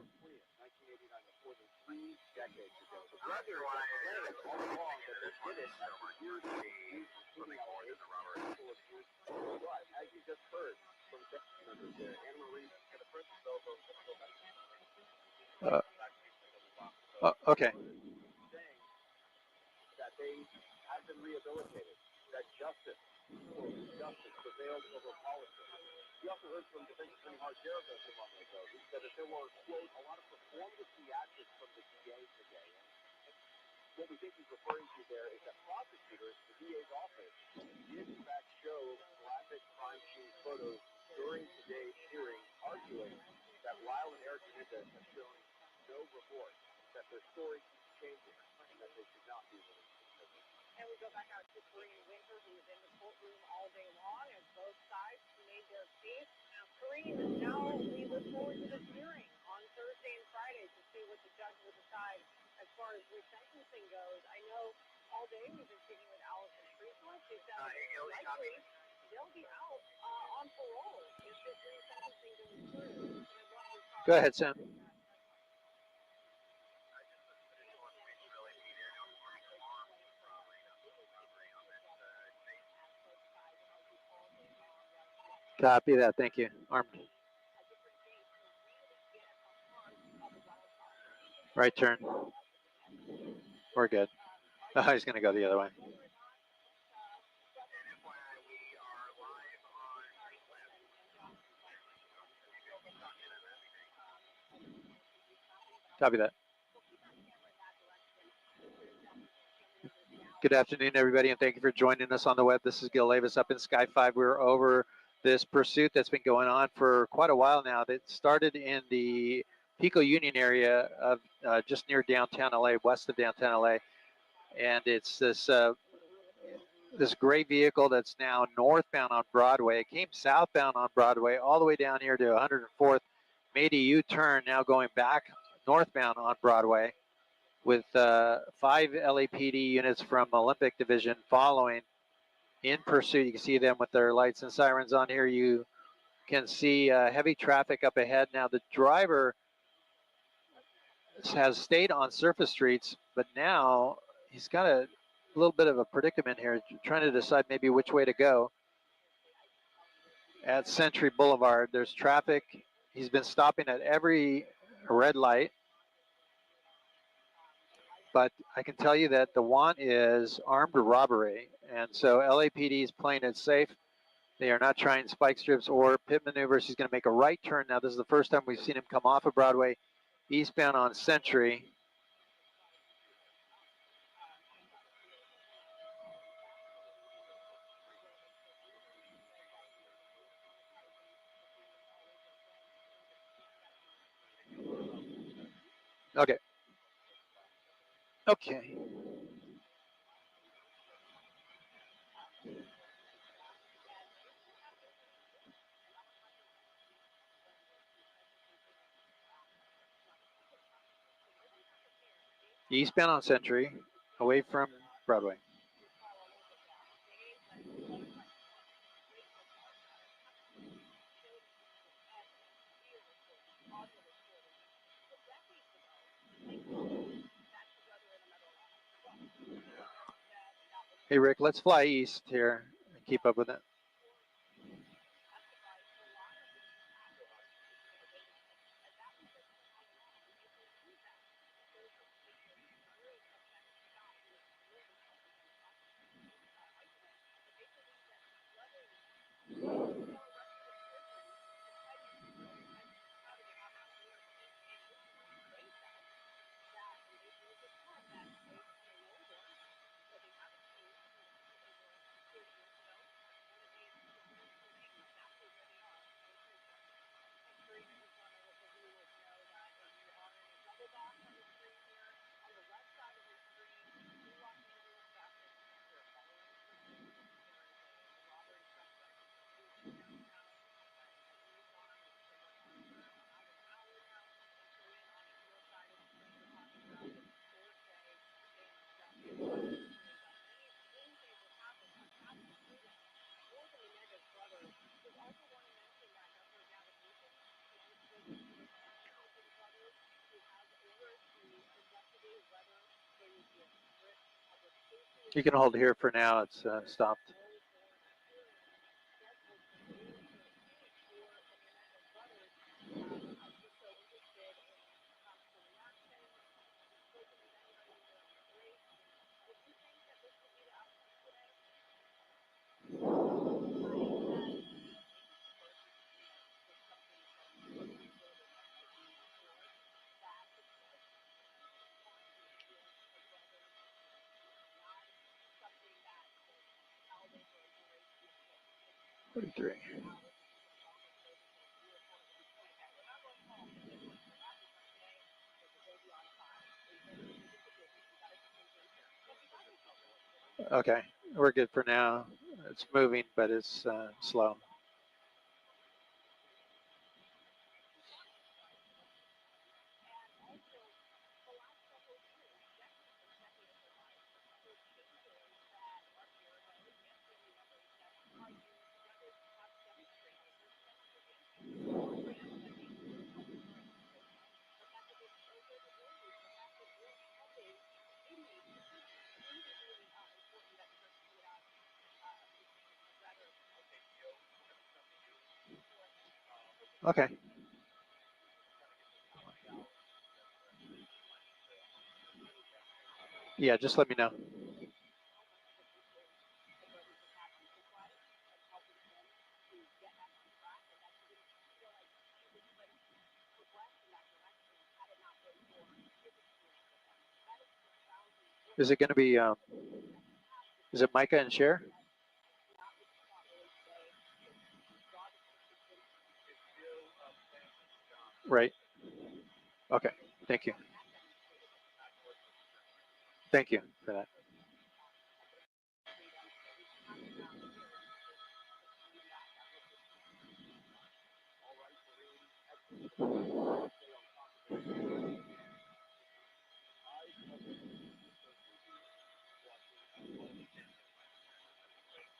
Okay. Go ahead, Sam. Copy that. Thank you. Armed. Right turn. We're good. Oh, he's going to go the other way. Copy that. Good afternoon, everybody, and thank you for joining us on the web. This is Gil Lavis up in Sky 5. We're over this pursuit that's been going on for quite a while now. That started in the Pico Union area of just near downtown LA, west of downtown LA, and it's this this gray vehicle that's now northbound on Broadway. It came southbound on Broadway all the way down here to 104th, made a U-turn, now going back northbound on Broadway, with 5 LAPD units from Olympic Division following in pursuit. You can see them with their lights and sirens on here. You can see heavy traffic up ahead. Now the driver has stayed on surface streets, but now he's got a little bit of a predicament here, trying to decide maybe which way to go. At Century Boulevard, there's traffic. He's been stopping at every red light. But I can tell you that the want is armed robbery. And so LAPD is playing it safe. They are not trying spike strips or pit maneuvers. He's going to make a right turn. Now, this is the first time we've seen him come off of Broadway, eastbound on Century. Okay. Okay. Eastbound on Century, away from Broadway. Hey, Rick, let's fly east here and keep up with it. You can hold here for now. It's stopped. Three. Okay, we're good for now. It's moving, but it's slow. Okay. Yeah, just let me know. Is it going to be, is it Micah and Cher? Right. Okay. Thank you. Thank you for that.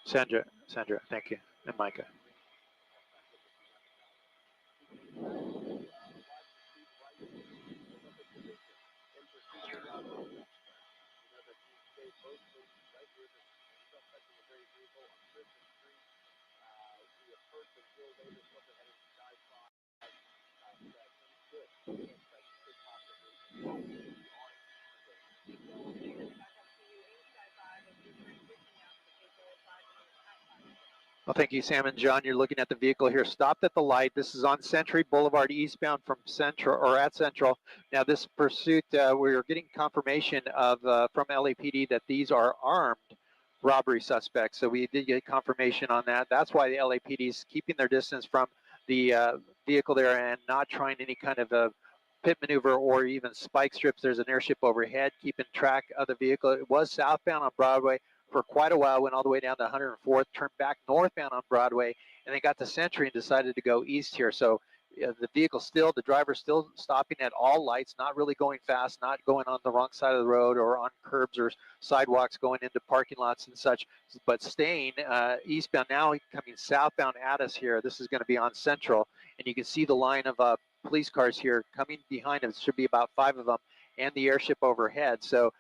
Sandra, thank you. And Micah. Well, thank you, Sam and John. You're looking at the vehicle here, stopped at the light. This is on Century Boulevard, eastbound from Central, or at Central. Now, this pursuit, we're getting confirmation of from LAPD that these are armed robbery suspects. So we did get confirmation on that. That's why the LAPD is keeping their distance from the vehicle there and not trying any kind of a pit maneuver or even spike strips. There's an airship overhead keeping track of the vehicle. It was southbound on Broadway for quite a while, went all the way down to 104th, turned back northbound on Broadway, and then got to Century and decided to go east here. So the vehicle still, the driver still stopping at all lights, not really going fast, not going on the wrong side of the road or on curbs or sidewalks going into parking lots and such, but staying eastbound. Now coming southbound at us here. This is going to be on Central, and you can see the line of police cars here coming behind us. Should be about 5 of them, and the airship overhead. So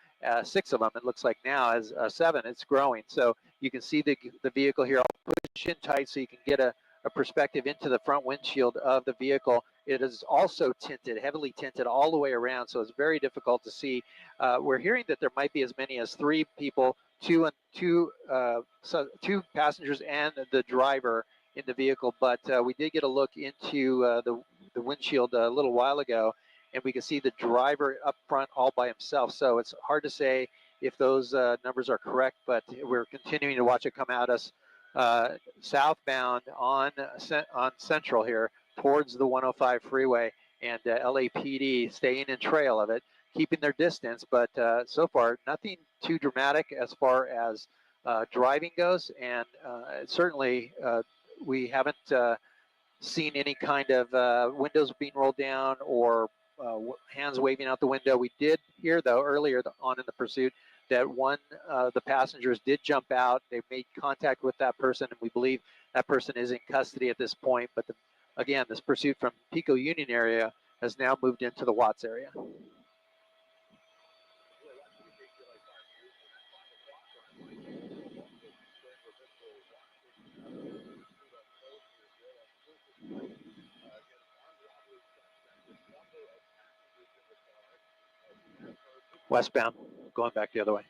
6 of them, it looks like now, as 7. It's growing. So you can see the vehicle here. I'll push in tight so you can get a perspective into the front windshield of the vehicle. It is also tinted, heavily tinted all the way around, so it's very difficult to see. We're hearing that there might be as many as 3 people, 2 passengers and the driver in the vehicle, but we did get a look into the windshield a little while ago, and we can see the driver up front all by himself. So it's hard to say if those numbers are correct, but we're continuing to watch it come at us southbound on Central here towards the 105 freeway, and LAPD staying in trail of it, keeping their distance, but so far nothing too dramatic as far as driving goes, and certainly we haven't seen any kind of windows being rolled down or hands waving out the window. We did hear, though, earlier on in the pursuit that one of the passengers did jump out. They made contact with that person, and we believe that person is in custody at this point. But again, this pursuit from Pico Union area has now moved into the Watts area. Westbound, going back the other way.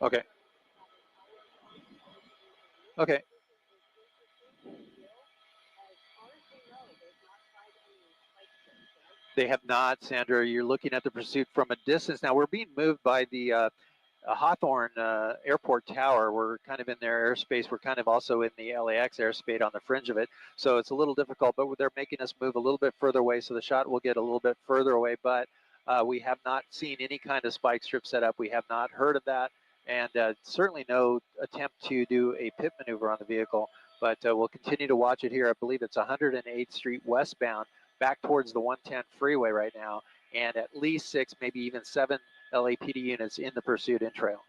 Okay. Okay. They have not, Sandra. You're looking at the pursuit from a distance. Now we're being moved by the Hawthorne Airport Tower. We're kind of in their airspace. We're kind of also in the LAX airspace on the fringe of it. So it's a little difficult, but they're making us move a little bit further away. So the shot will get a little bit further away, but we have not seen any kind of spike strip set up. We have not heard of that. And certainly no attempt to do a pit maneuver on the vehicle, but we'll continue to watch it here. I believe it's 108th Street westbound, back towards the 110 freeway right now, and at least 6, maybe even 7 LAPD units in the pursuit in trail.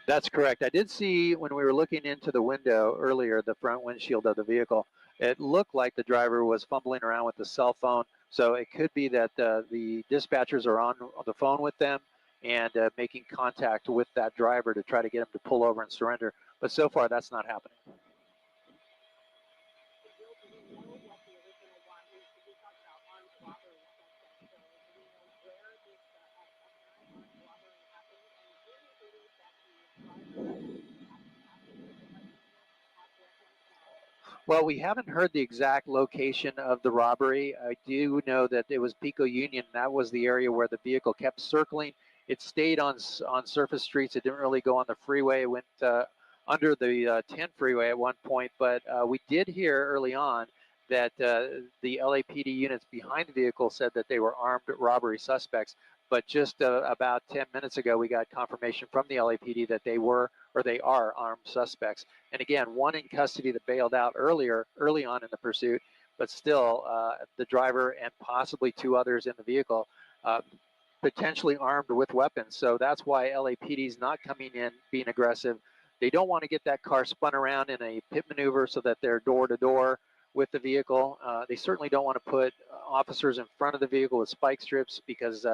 That's correct. I did see when we were looking into the window earlier, the front windshield of the vehicle, it looked like the driver was fumbling around with the cell phone. So it could be that the dispatchers are on the phone with them and making contact with that driver to try to get him to pull over and surrender. But so far, that's not happening. Well, we haven't heard the exact location of the robbery. I do know that it was Pico Union. That was the area where the vehicle kept circling. It stayed on surface streets. It didn't really go on the freeway. It went under the 10 freeway at one point. But we did hear early on that the LAPD units behind the vehicle said that they were armed robbery suspects. But just about 10 minutes ago, we got confirmation from the LAPD that they were, or they are, armed suspects. And again, one in custody that bailed out early on in the pursuit, but still the driver and possibly 2 others in the vehicle potentially armed with weapons. So that's why LAPD is not coming in being aggressive. They don't want to get that car spun around in a pit maneuver so that they're door to door with the vehicle. They certainly don't want to put officers in front of the vehicle with spike strips because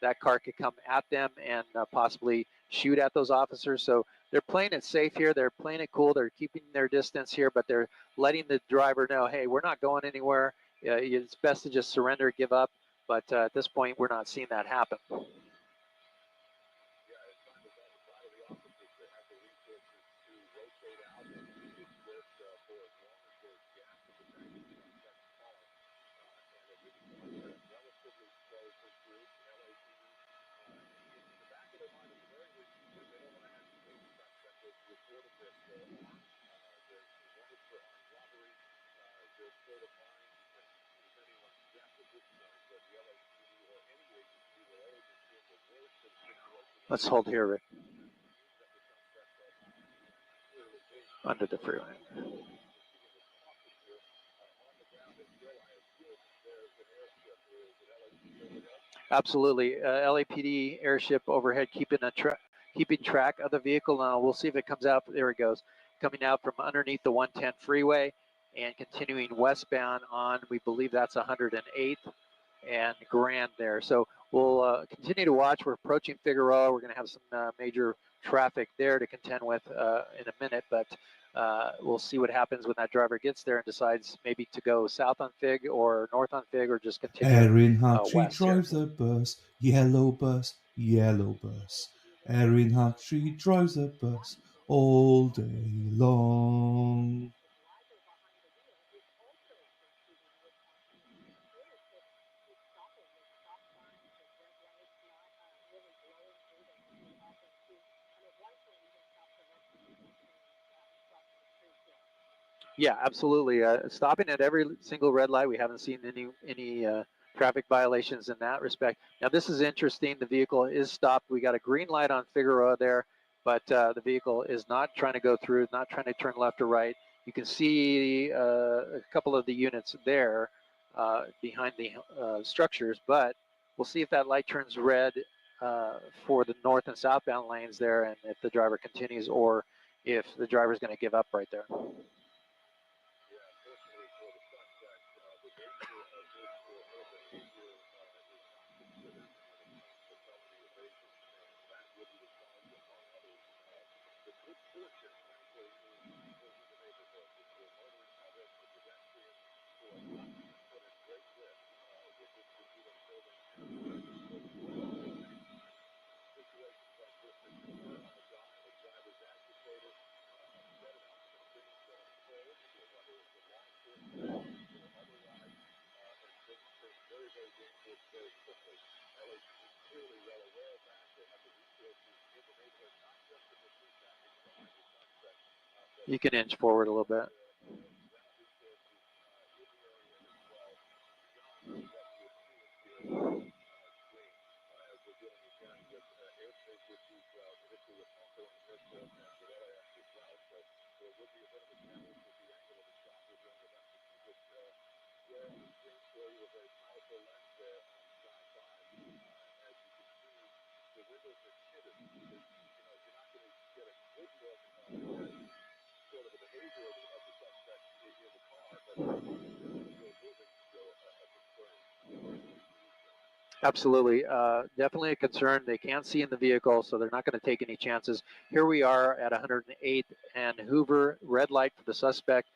that car could come at them and possibly shoot at those officers. So they're playing it safe here. They're playing it cool. They're keeping their distance here, but they're letting the driver know, hey, we're not going anywhere. It's best to just surrender, give up. But at this point, we're not seeing that happen. Let's hold here, Rick. Under the freeway. Absolutely. LAPD airship overhead keeping track of the vehicle. Now we'll see if it comes out. There it goes. Coming out from underneath the 110 freeway and continuing westbound on, we believe that's 108th and Grand there. So we'll continue to watch. We're approaching Figueroa. We're going to have some major traffic there to contend with in a minute, but we'll see what happens when that driver gets there and decides maybe to go south on Fig or north on Fig or just continue Erin Hartree west here. drives a bus, yellow bus, yellow bus. Erin Hartree drives a bus all day long. Yeah, absolutely. Stopping at every single red light. We haven't seen any traffic violations in that respect. Now, this is interesting. The vehicle is stopped. We got a green light on Figueroa there, but the vehicle is not trying to go through, not trying to turn left or right. You can see a couple of the units there behind the structures, but we'll see if that light turns red for the north and southbound lanes there, and if the driver continues, or if the driver is going to give up right there. You can inch forward a little bit. Absolutely. Definitely a concern. They can't see in the vehicle, so they're not going to take any chances. Here we are at 108th and Hoover, red light for the suspect,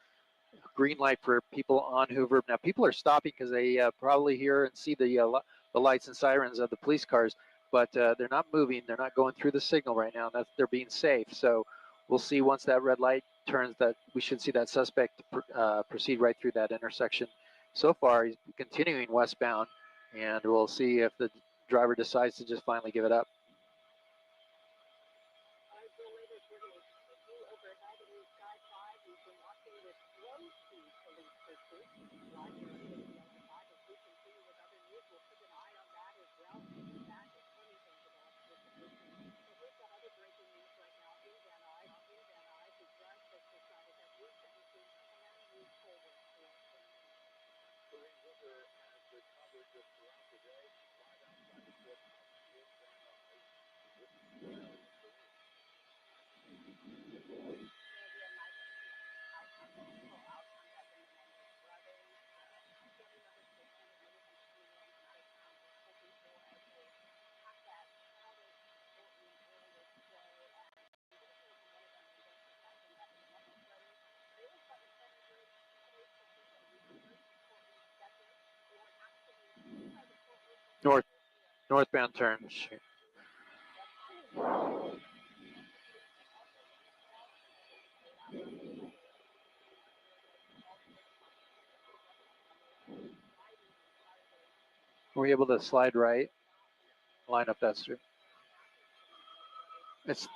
green light for people on Hoover. Now, people are stopping because they probably hear and see the lights and sirens of the police cars, but they're not moving. They're not going through the signal right now. They're being safe. So we'll see once that red light turns that we should see that suspect proceed right through that intersection. So far, he's continuing westbound, and we'll see if the driver decides to just finally give it up. Northbound turn. Were we able to slide right, line up that street? It's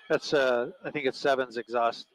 That's I think it's 7's exhaust.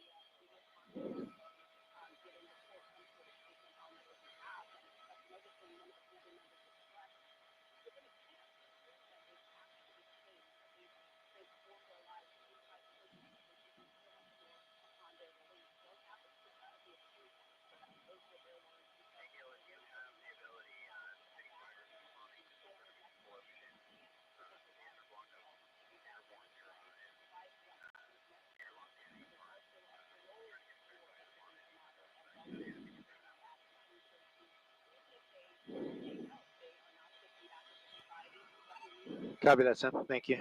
Copy that, Sam. Thank you.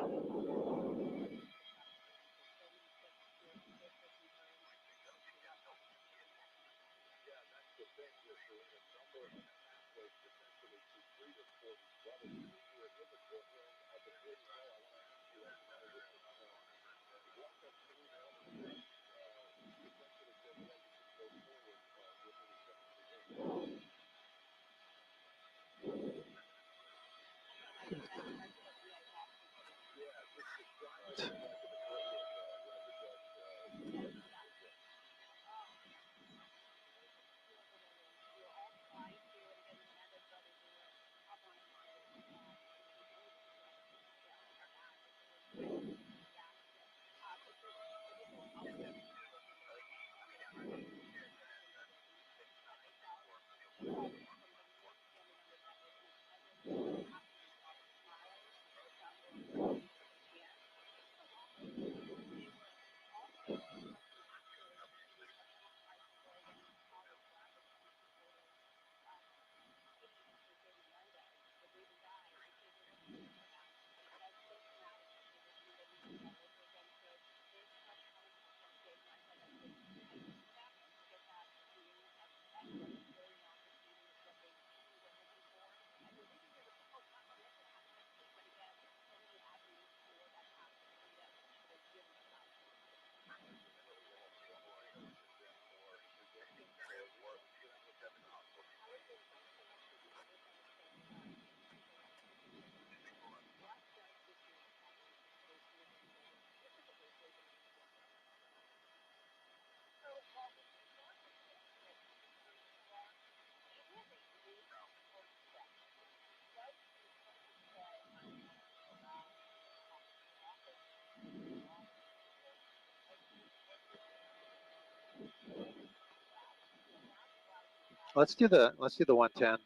Let's do the 110.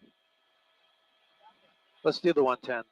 Let's do the 110.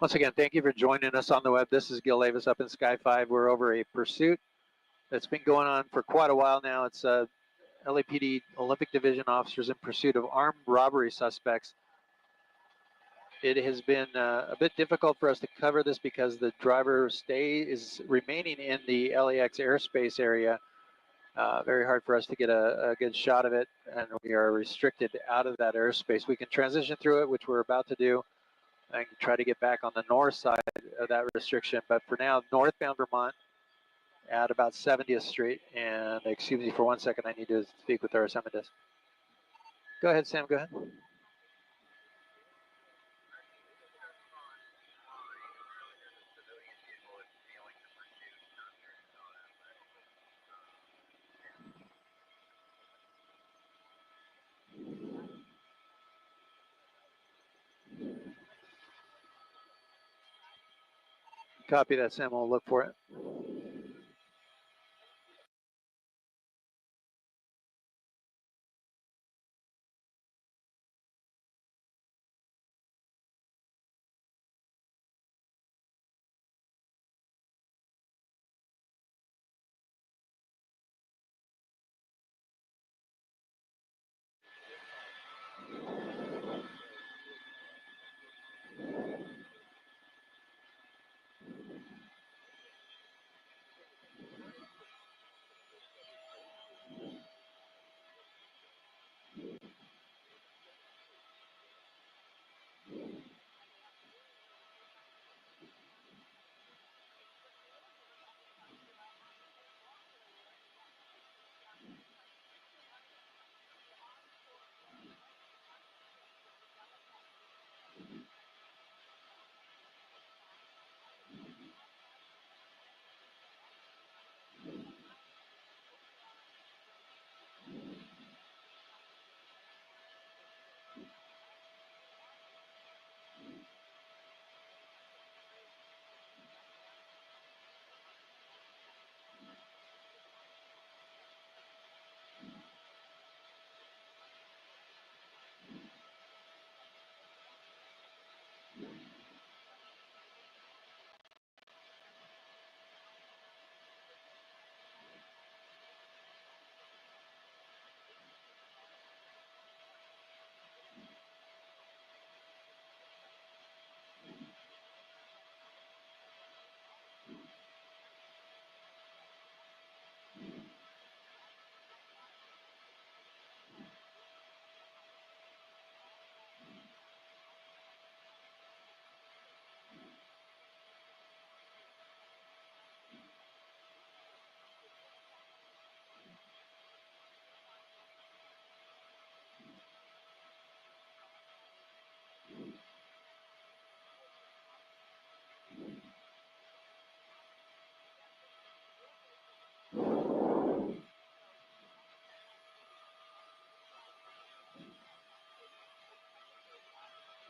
Once again, thank you for joining us on the web. This is Gil Davis up in Sky 5. We're over a pursuit that's been going on for quite a while now. It's LAPD Olympic Division officers in pursuit of armed robbery suspects. It has been a bit difficult for us to cover this because the driver is remaining in the LAX airspace area. Very hard for us to get a good shot of it, and we are restricted out of that airspace. We can transition through it, which we're about to do, and try to get back on the north side of that restriction. But for now, northbound Vermont at about 70th Street. And excuse me for 1 second, I need to speak with our assignment desk. Go ahead, Sam, go ahead. Copy that, Sam. We'll look for it.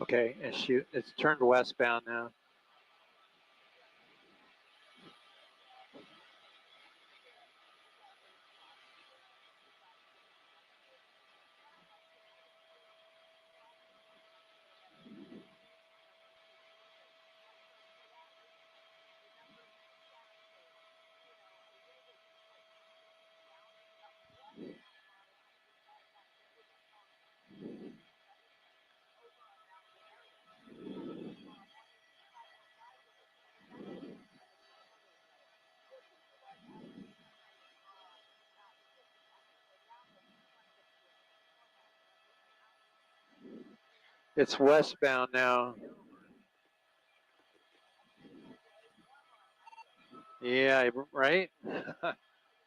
Okay, and shoot, it's turned westbound now. It's westbound now. Yeah, right?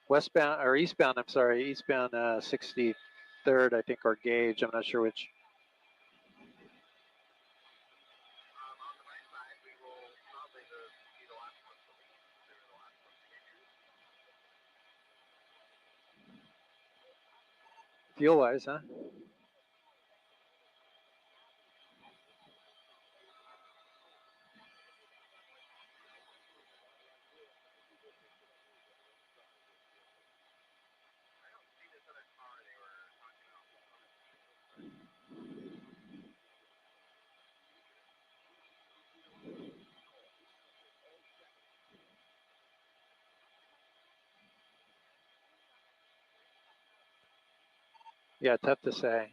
Westbound, or eastbound, I'm sorry. Eastbound 63rd, I think, or Gauge. I'm not sure which. Fuel-wise, huh? Yeah, tough to say.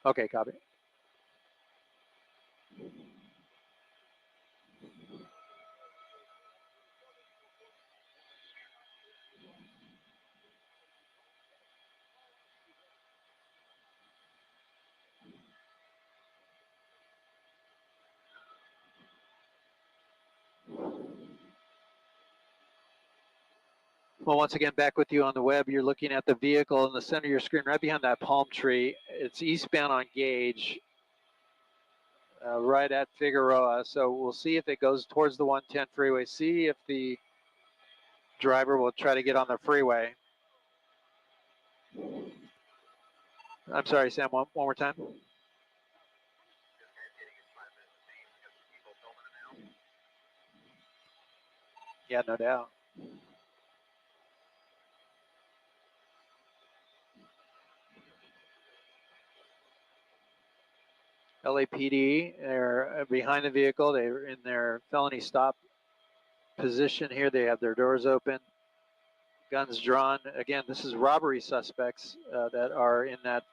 Okay, copy. Well, once again, back with you on the web. You're looking at the vehicle in the center of your screen, right behind that palm tree. It's eastbound on Gage, right at Figueroa. So we'll see if it goes towards the 110 freeway. See if the driver will try to get on the freeway. I'm sorry, Sam, one more time. Yeah, no doubt. LAPD, they're behind the vehicle. They're in their felony stop position here. They have their doors open, guns drawn. Again, this is robbery suspects that are in that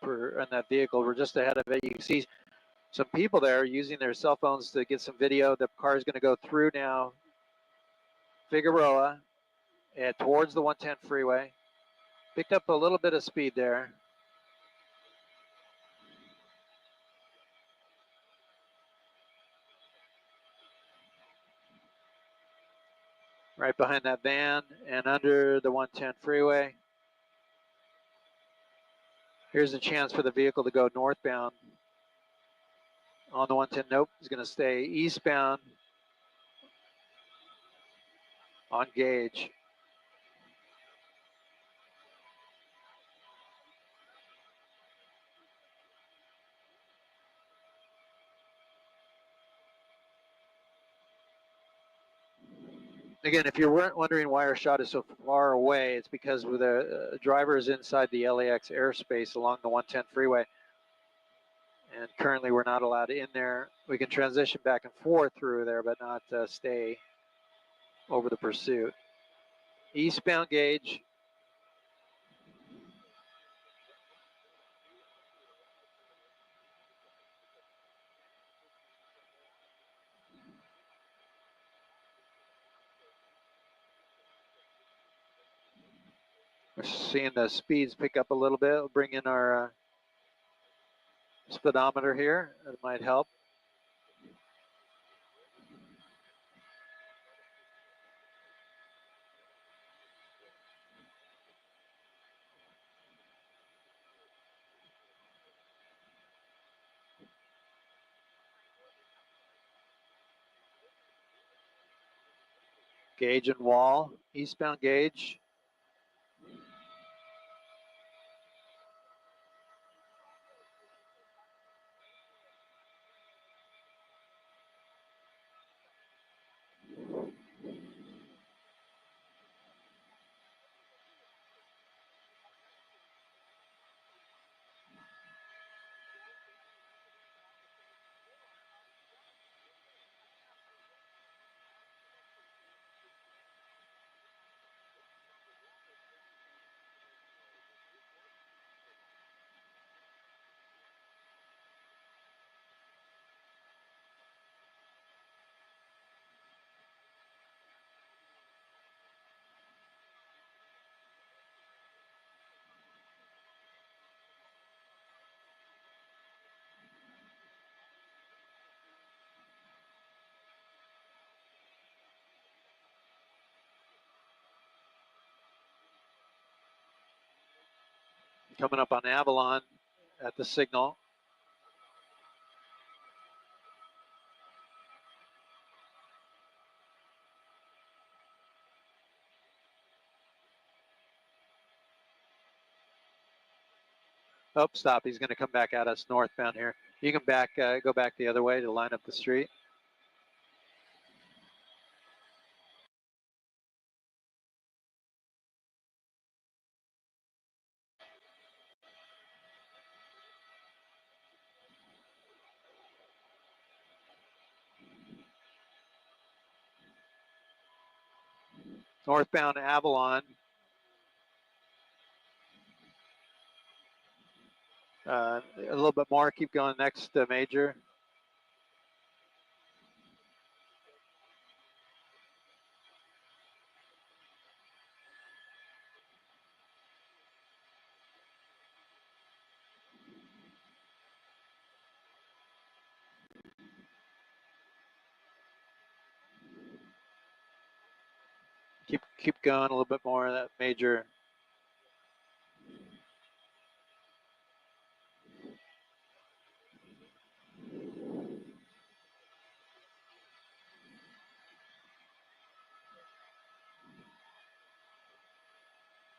vehicle. We're just ahead of it. You can see some people there using their cell phones to get some video. The car is going to go through now Figueroa and towards the 110 freeway. Picked up a little bit of speed there. Right behind that van and under the 110 freeway. Here's a chance for the vehicle to go northbound on the 110. Nope, he's going to stay eastbound on Gage. Again, if you're wondering why our shot is so far away, it's because the driver is inside the LAX airspace along the 110 freeway. And currently we're not allowed in there. We can transition back and forth through there, but not stay over the pursuit. Eastbound Gage. We're seeing the speeds pick up a little bit. We'll bring in our speedometer here. That might help. Gage and Wall, eastbound Gage. Coming up on Avalon at the signal. Oh, stop. He's going to come back at us northbound here. You can go back the other way to line up the street. Northbound Avalon. A little bit more. Keep going. Next major. Keep going. A little bit more of that major.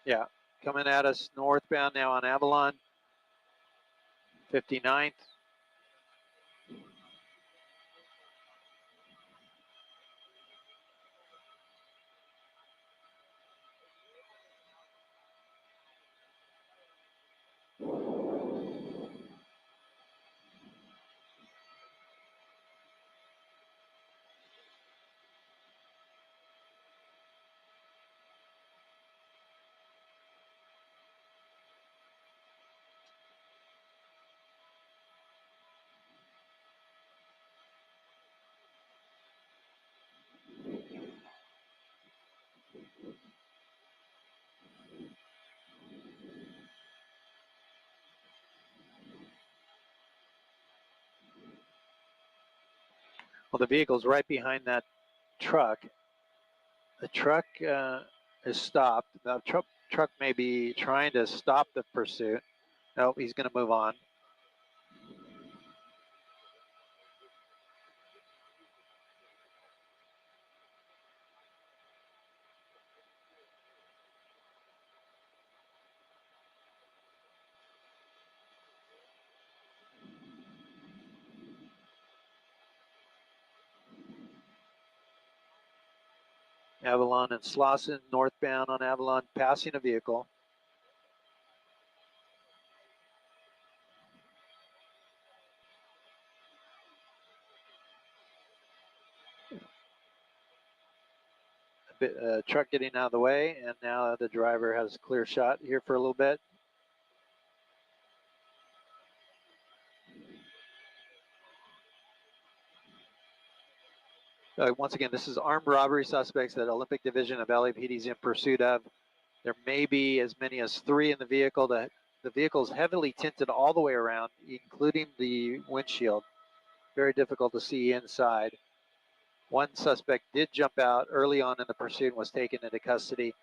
Yeah, coming at us northbound now on Avalon. 59th. Well, the vehicle's right behind that truck. The truck is stopped. The truck may be trying to stop the pursuit. Nope, he's going to move on. Avalon and Slauson, northbound on Avalon, passing a vehicle. Truck getting out of the way, and now the driver has a clear shot here for a little bit. Once again, this is armed robbery suspects that Olympic Division of LAPD is in pursuit of. There may be as many as 3 in the vehicle. The vehicle is heavily tinted all the way around, including the windshield. Very difficult to see inside. One suspect did jump out early on in the pursuit and was taken into custody.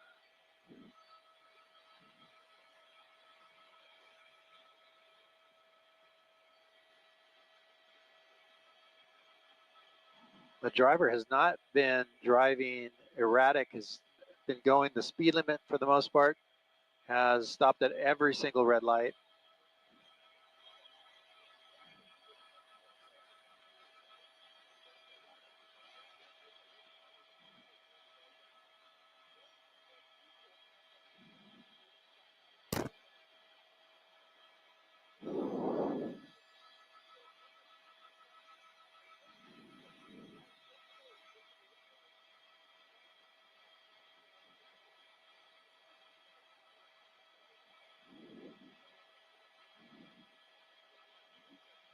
The driver has not been driving erratic, has been going the speed limit for the most part, has stopped at every single red light.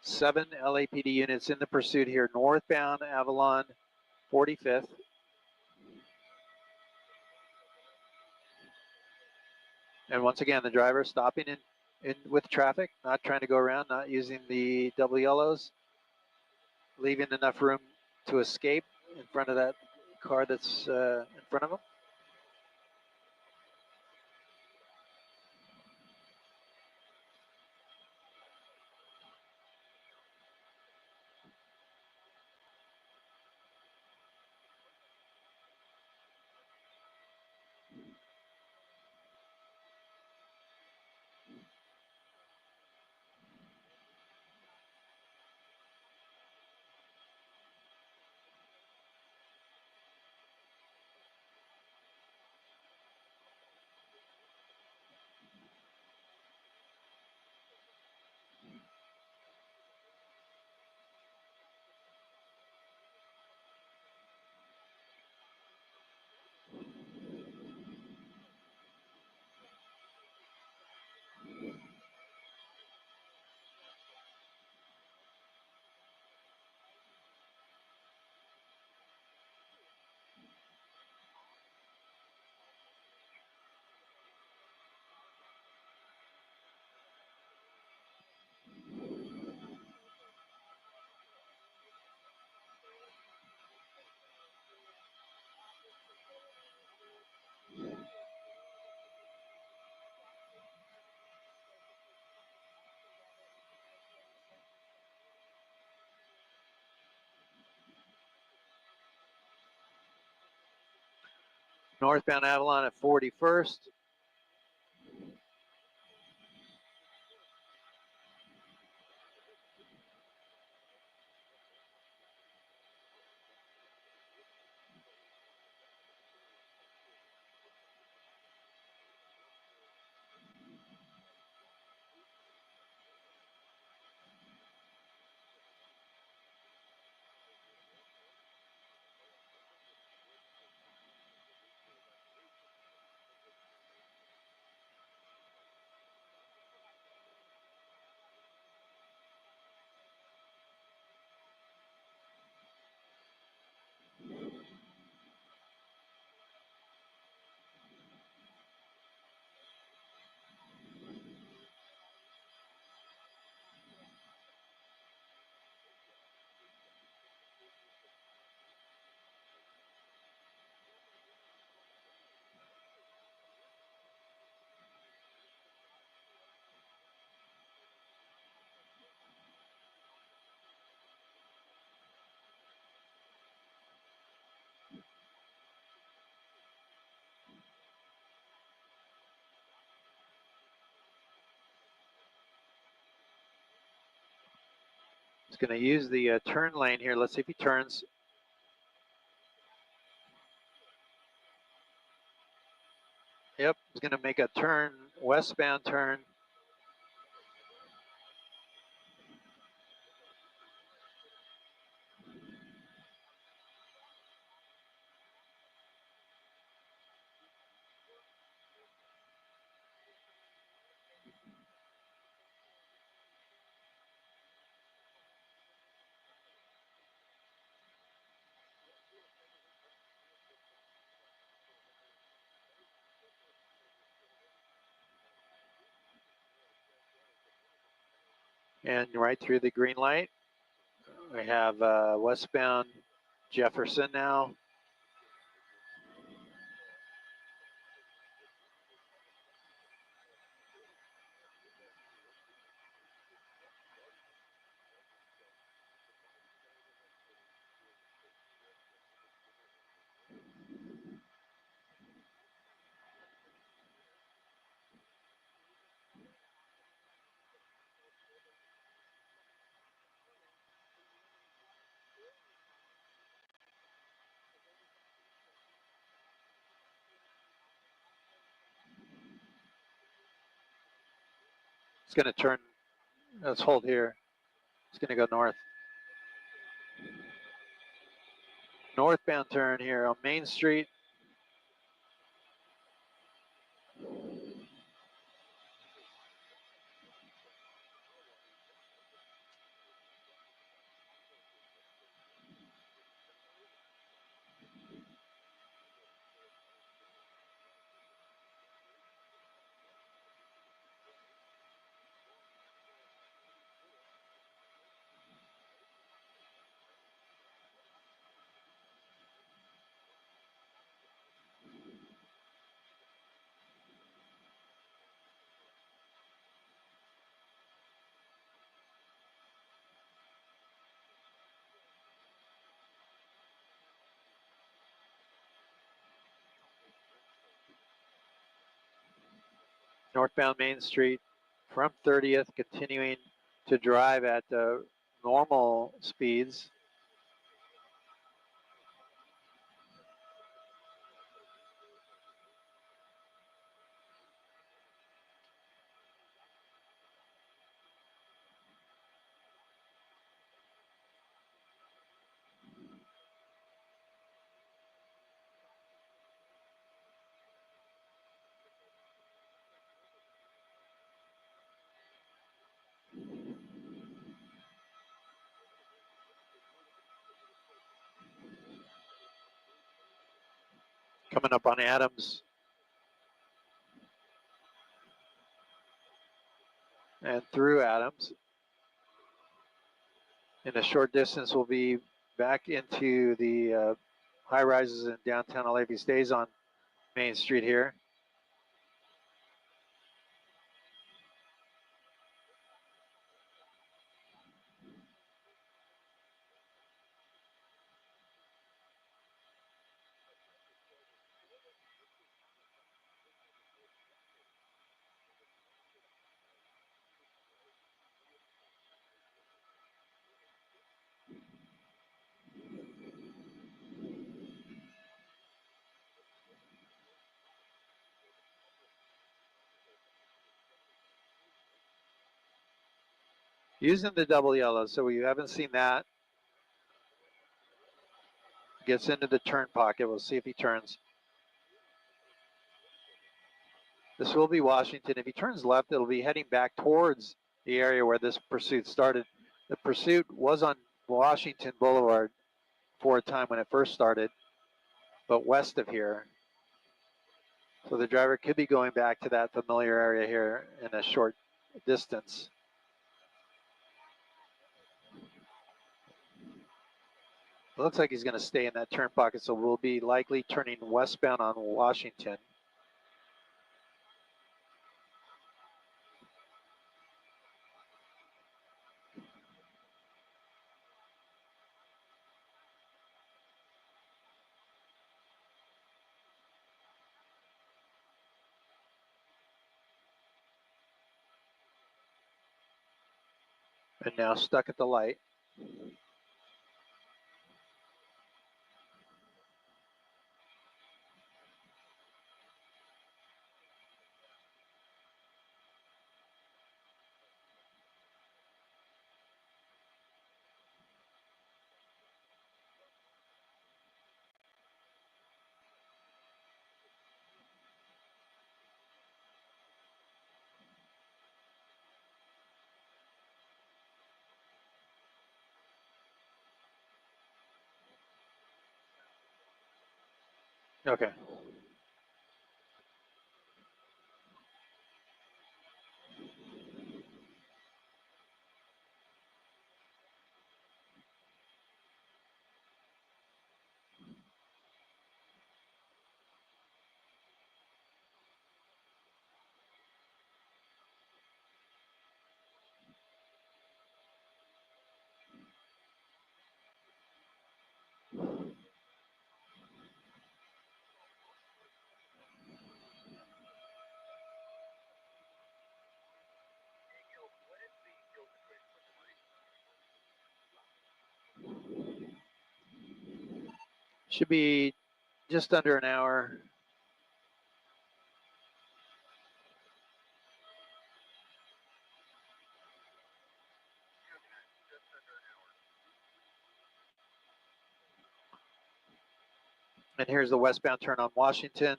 Seven LAPD units in the pursuit here, northbound Avalon, 45th. And once again, the driver stopping in with traffic, not trying to go around, not using the double yellows, leaving enough room to escape in front of that car that's in front of him. Northbound Avalon at 41st. He's going to use the turn lane here. Let's see if he turns. Yep, he's going to make a turn, westbound turn. And right through the green light, we have westbound Jefferson now. It's going to turn. Let's hold here. It's going to go north. Northbound turn here on Main Street. Northbound Main Street from 30th, continuing to drive at normal speeds. Coming up on Adams. And through Adams. In a short distance, we'll be back into the high rises in downtown LA. If he stays on Main Street here. Using the double yellow, so we haven't seen that. Gets into the turn pocket. We'll see if he turns. This will be Washington. If he turns left, it'll be heading back towards the area where this pursuit started. The pursuit was on Washington Boulevard for a time when it first started, but west of here. So the driver could be going back to that familiar area here in a short distance. It looks like he's going to stay in that turn pocket, so we'll be likely turning westbound on Washington. And now stuck at the light. Okay. Should be just under an hour. And here's the westbound turn on Washington.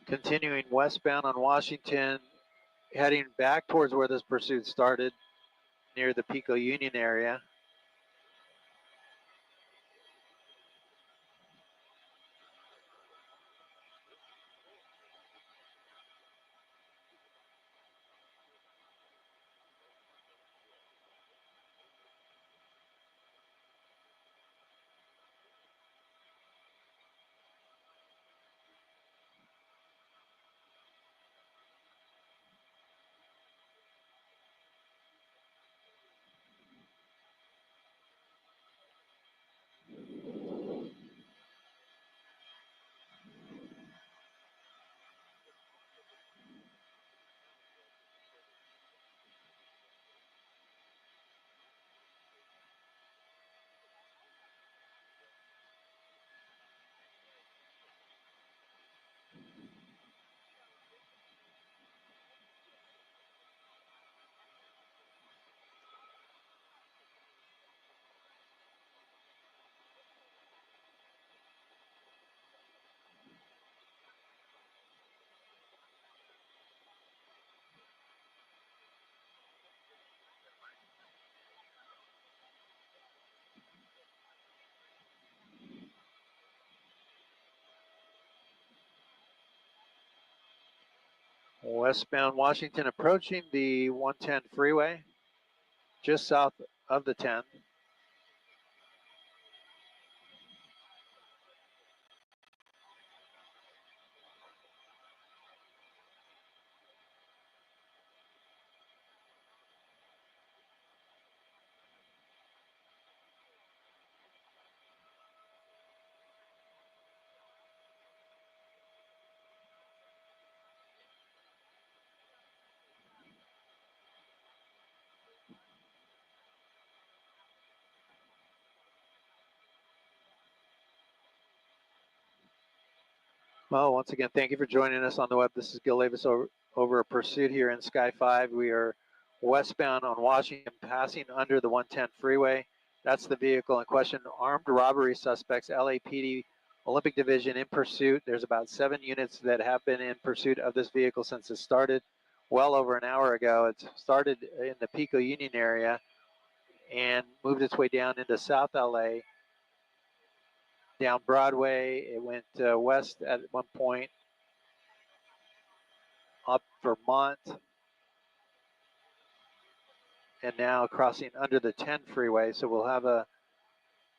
Continuing westbound on Washington, heading back towards where this pursuit started, near the Pico Union area. Westbound Washington approaching the 110 freeway, just south of the 10. Well, once again, thank you for joining us on the web. This is Gil Davis over a pursuit here in Sky 5. We are westbound on Washington, passing under the 110 freeway. That's the vehicle in question. Armed robbery suspects, LAPD Olympic Division in pursuit. There's about 7 units that have been in pursuit of this vehicle since it started well over an hour ago. It started in the Pico Union area and moved its way down into South LA. Down Broadway, it went west at one point, up Vermont, and now crossing under the 10 freeway. So we'll have the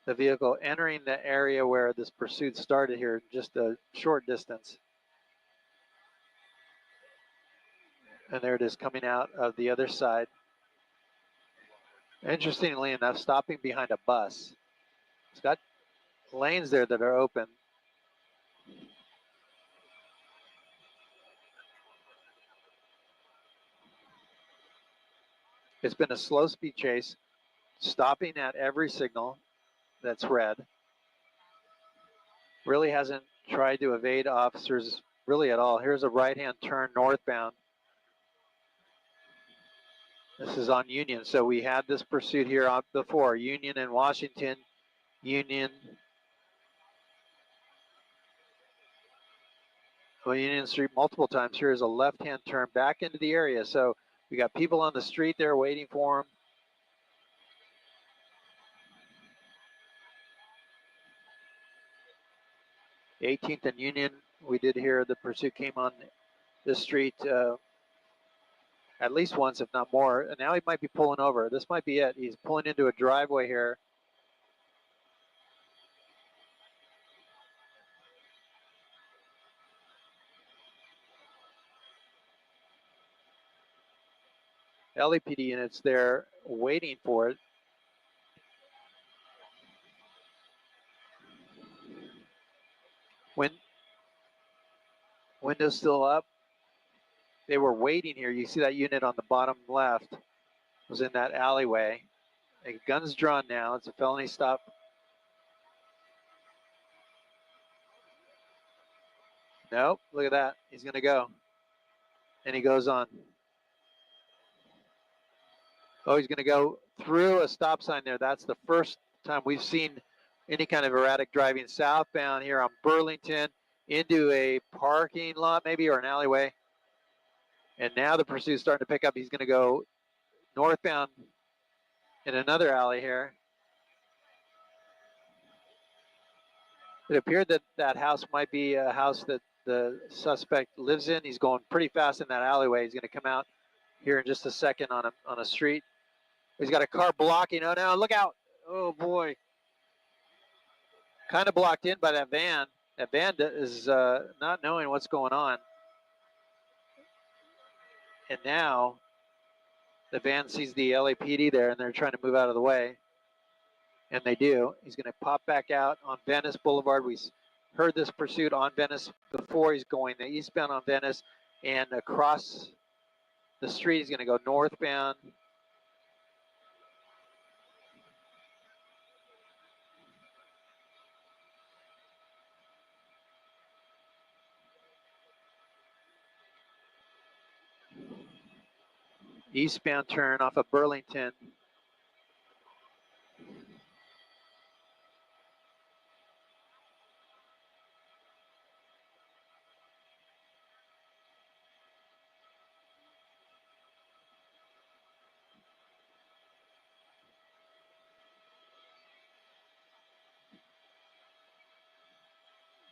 vehicle entering the area where this pursuit started here, just a short distance. And there it is coming out of the other side. Interestingly enough, stopping behind a bus. It's got lanes there that are open. It's been a slow speed chase, stopping at every signal that's red. Really hasn't tried to evade officers really at all. Here's a right-hand turn northbound. This is on Union. So we had this pursuit here on before, Union and Washington, Union Street multiple times. Here's a left-hand turn back into the area. So we got people on the street there waiting for him. The 18th and Union, we did hear the pursuit came on this street at least once, if not more. And now he might be pulling over. This might be it. He's pulling into a driveway here. LAPD units there waiting for it. Windows still up. They were waiting here. You see that unit on the bottom left was in that alleyway. A gun's drawn now. It's a felony stop. Nope, look at that. He's going to go. And he goes on. Oh, he's going to go through a stop sign there. That's the first time we've seen any kind of erratic driving southbound here on Burlington into a parking lot maybe, or an alleyway. And now the pursuit's starting to pick up. He's going to go northbound in another alley here. It appeared that that house might be a house that the suspect lives in. He's going pretty fast in that alleyway. He's going to come out here in just a second on a street. He's got a car blocking. Oh, no, look out. Oh, boy. Kind of blocked in by that van. That van is not knowing what's going on. And now the van sees the LAPD there, and they're trying to move out of the way. And they do. He's going to pop back out on Venice Boulevard. We heard this pursuit on Venice before. He's going eastbound on Venice, and across the street he's going to go northbound. Eastbound turn off of Burlington.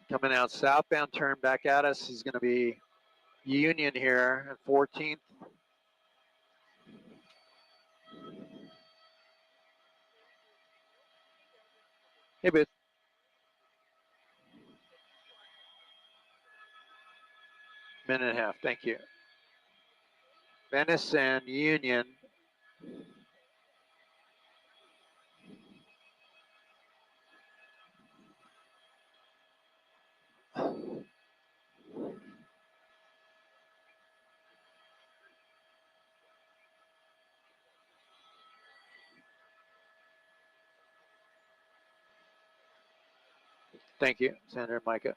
Coming out southbound turn back at us. He's going to be Union here at 14th. Hey, Booth. Minute and a half, thank you. Venice and Union. Thank you, Sandra and Micah.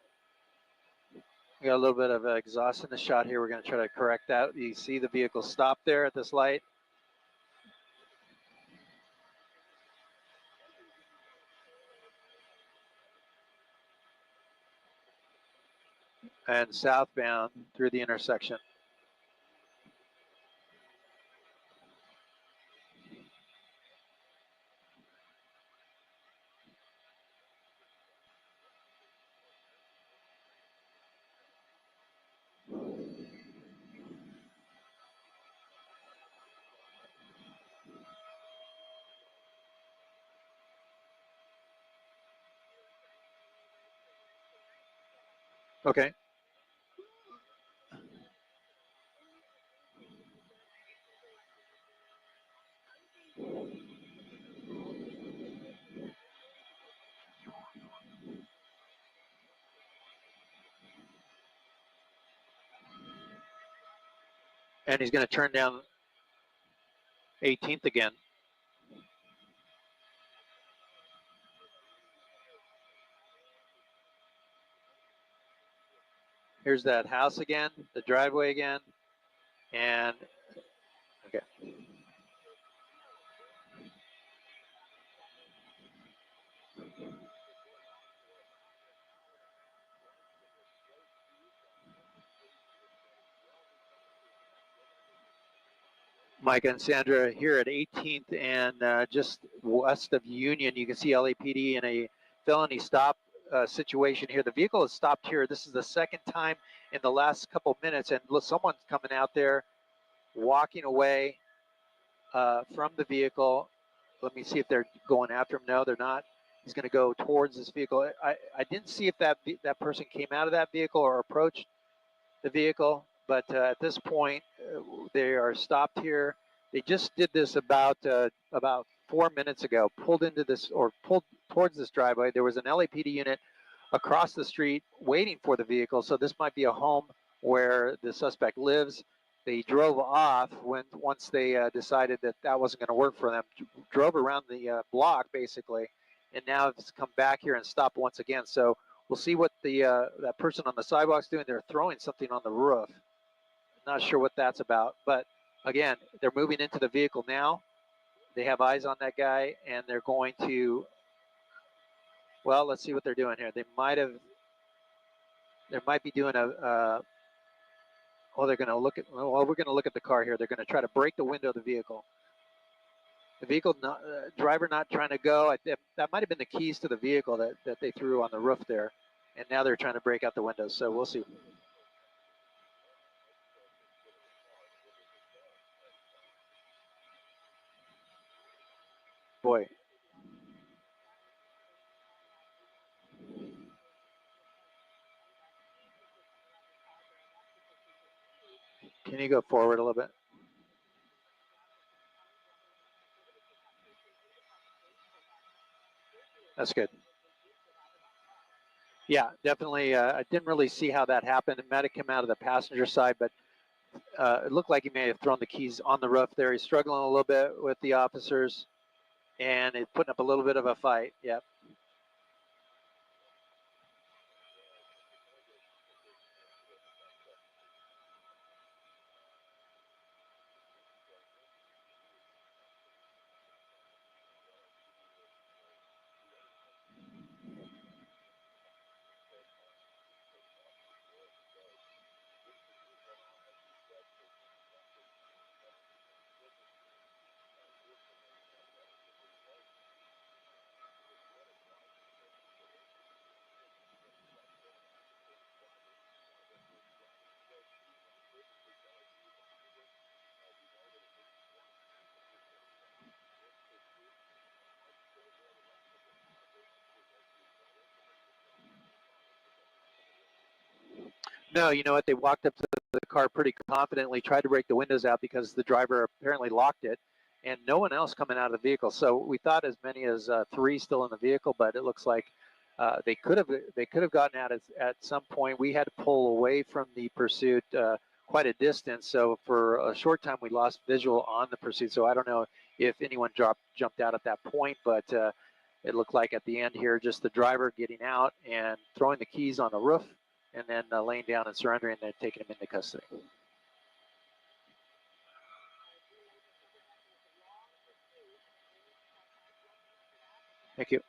We got a little bit of exhaust in the shot here. We're going to try to correct that. You see the vehicle stop there at this light. And southbound through the intersection. Okay. And he's going to turn down 18th again. Here's that house again, the driveway again, and okay. Mike and Sandra here at 18th and just west of Union, you can see LAPD in a felony stop situation here. The vehicle has stopped here. This is the second time in the last couple minutes, and look, someone's coming out there, walking away from the vehicle. Let me see if they're going after him. No, they're not. He's going to go towards this vehicle. I didn't see if that person came out of that vehicle or approached the vehicle, but at this point, they are stopped here. They just did this about 4 minutes ago. Pulled into this or pulled towards this driveway. There was an LAPD unit across the street waiting for the vehicle. So this might be a home where the suspect lives. They drove off once they decided that that wasn't going to work for them. Drove around the block basically, and now it's come back here and stopped once again. So we'll see what the that person on the sidewalk's doing. They're throwing something on the roof. Not sure what that's about, but again, they're moving into the vehicle now. They have eyes on that guy, and they're going to. Well, let's see what they're doing here. They might be doing a. Oh, they're going to look at. Well, we're going to look at the car here. They're going to try to break the window of the vehicle. The vehicle driver not trying to go. That might have been the keys to the vehicle that they threw on the roof there, and now they're trying to break out the windows. So we'll see. Boy. Can you go forward a little bit? That's good. Yeah, definitely. I didn't really see how that happened. It might have come out of the passenger side, but it looked like he may have thrown the keys on the roof there. He's struggling a little bit with the officers, and it's putting up a little bit of a fight. Yep. No, you know what? They walked up to the car pretty confidently, tried to break the windows out because the driver apparently locked it, and no one else coming out of the vehicle. So we thought as many as 3 still in the vehicle, but it looks like they could have gotten out at some point. We had to pull away from the pursuit quite a distance, so for a short time we lost visual on the pursuit. So I don't know if anyone jumped out at that point, but it looked like at the end here, just the driver getting out and throwing the keys on the roof, and then laying down and surrendering, and then taking him into custody. Thank you.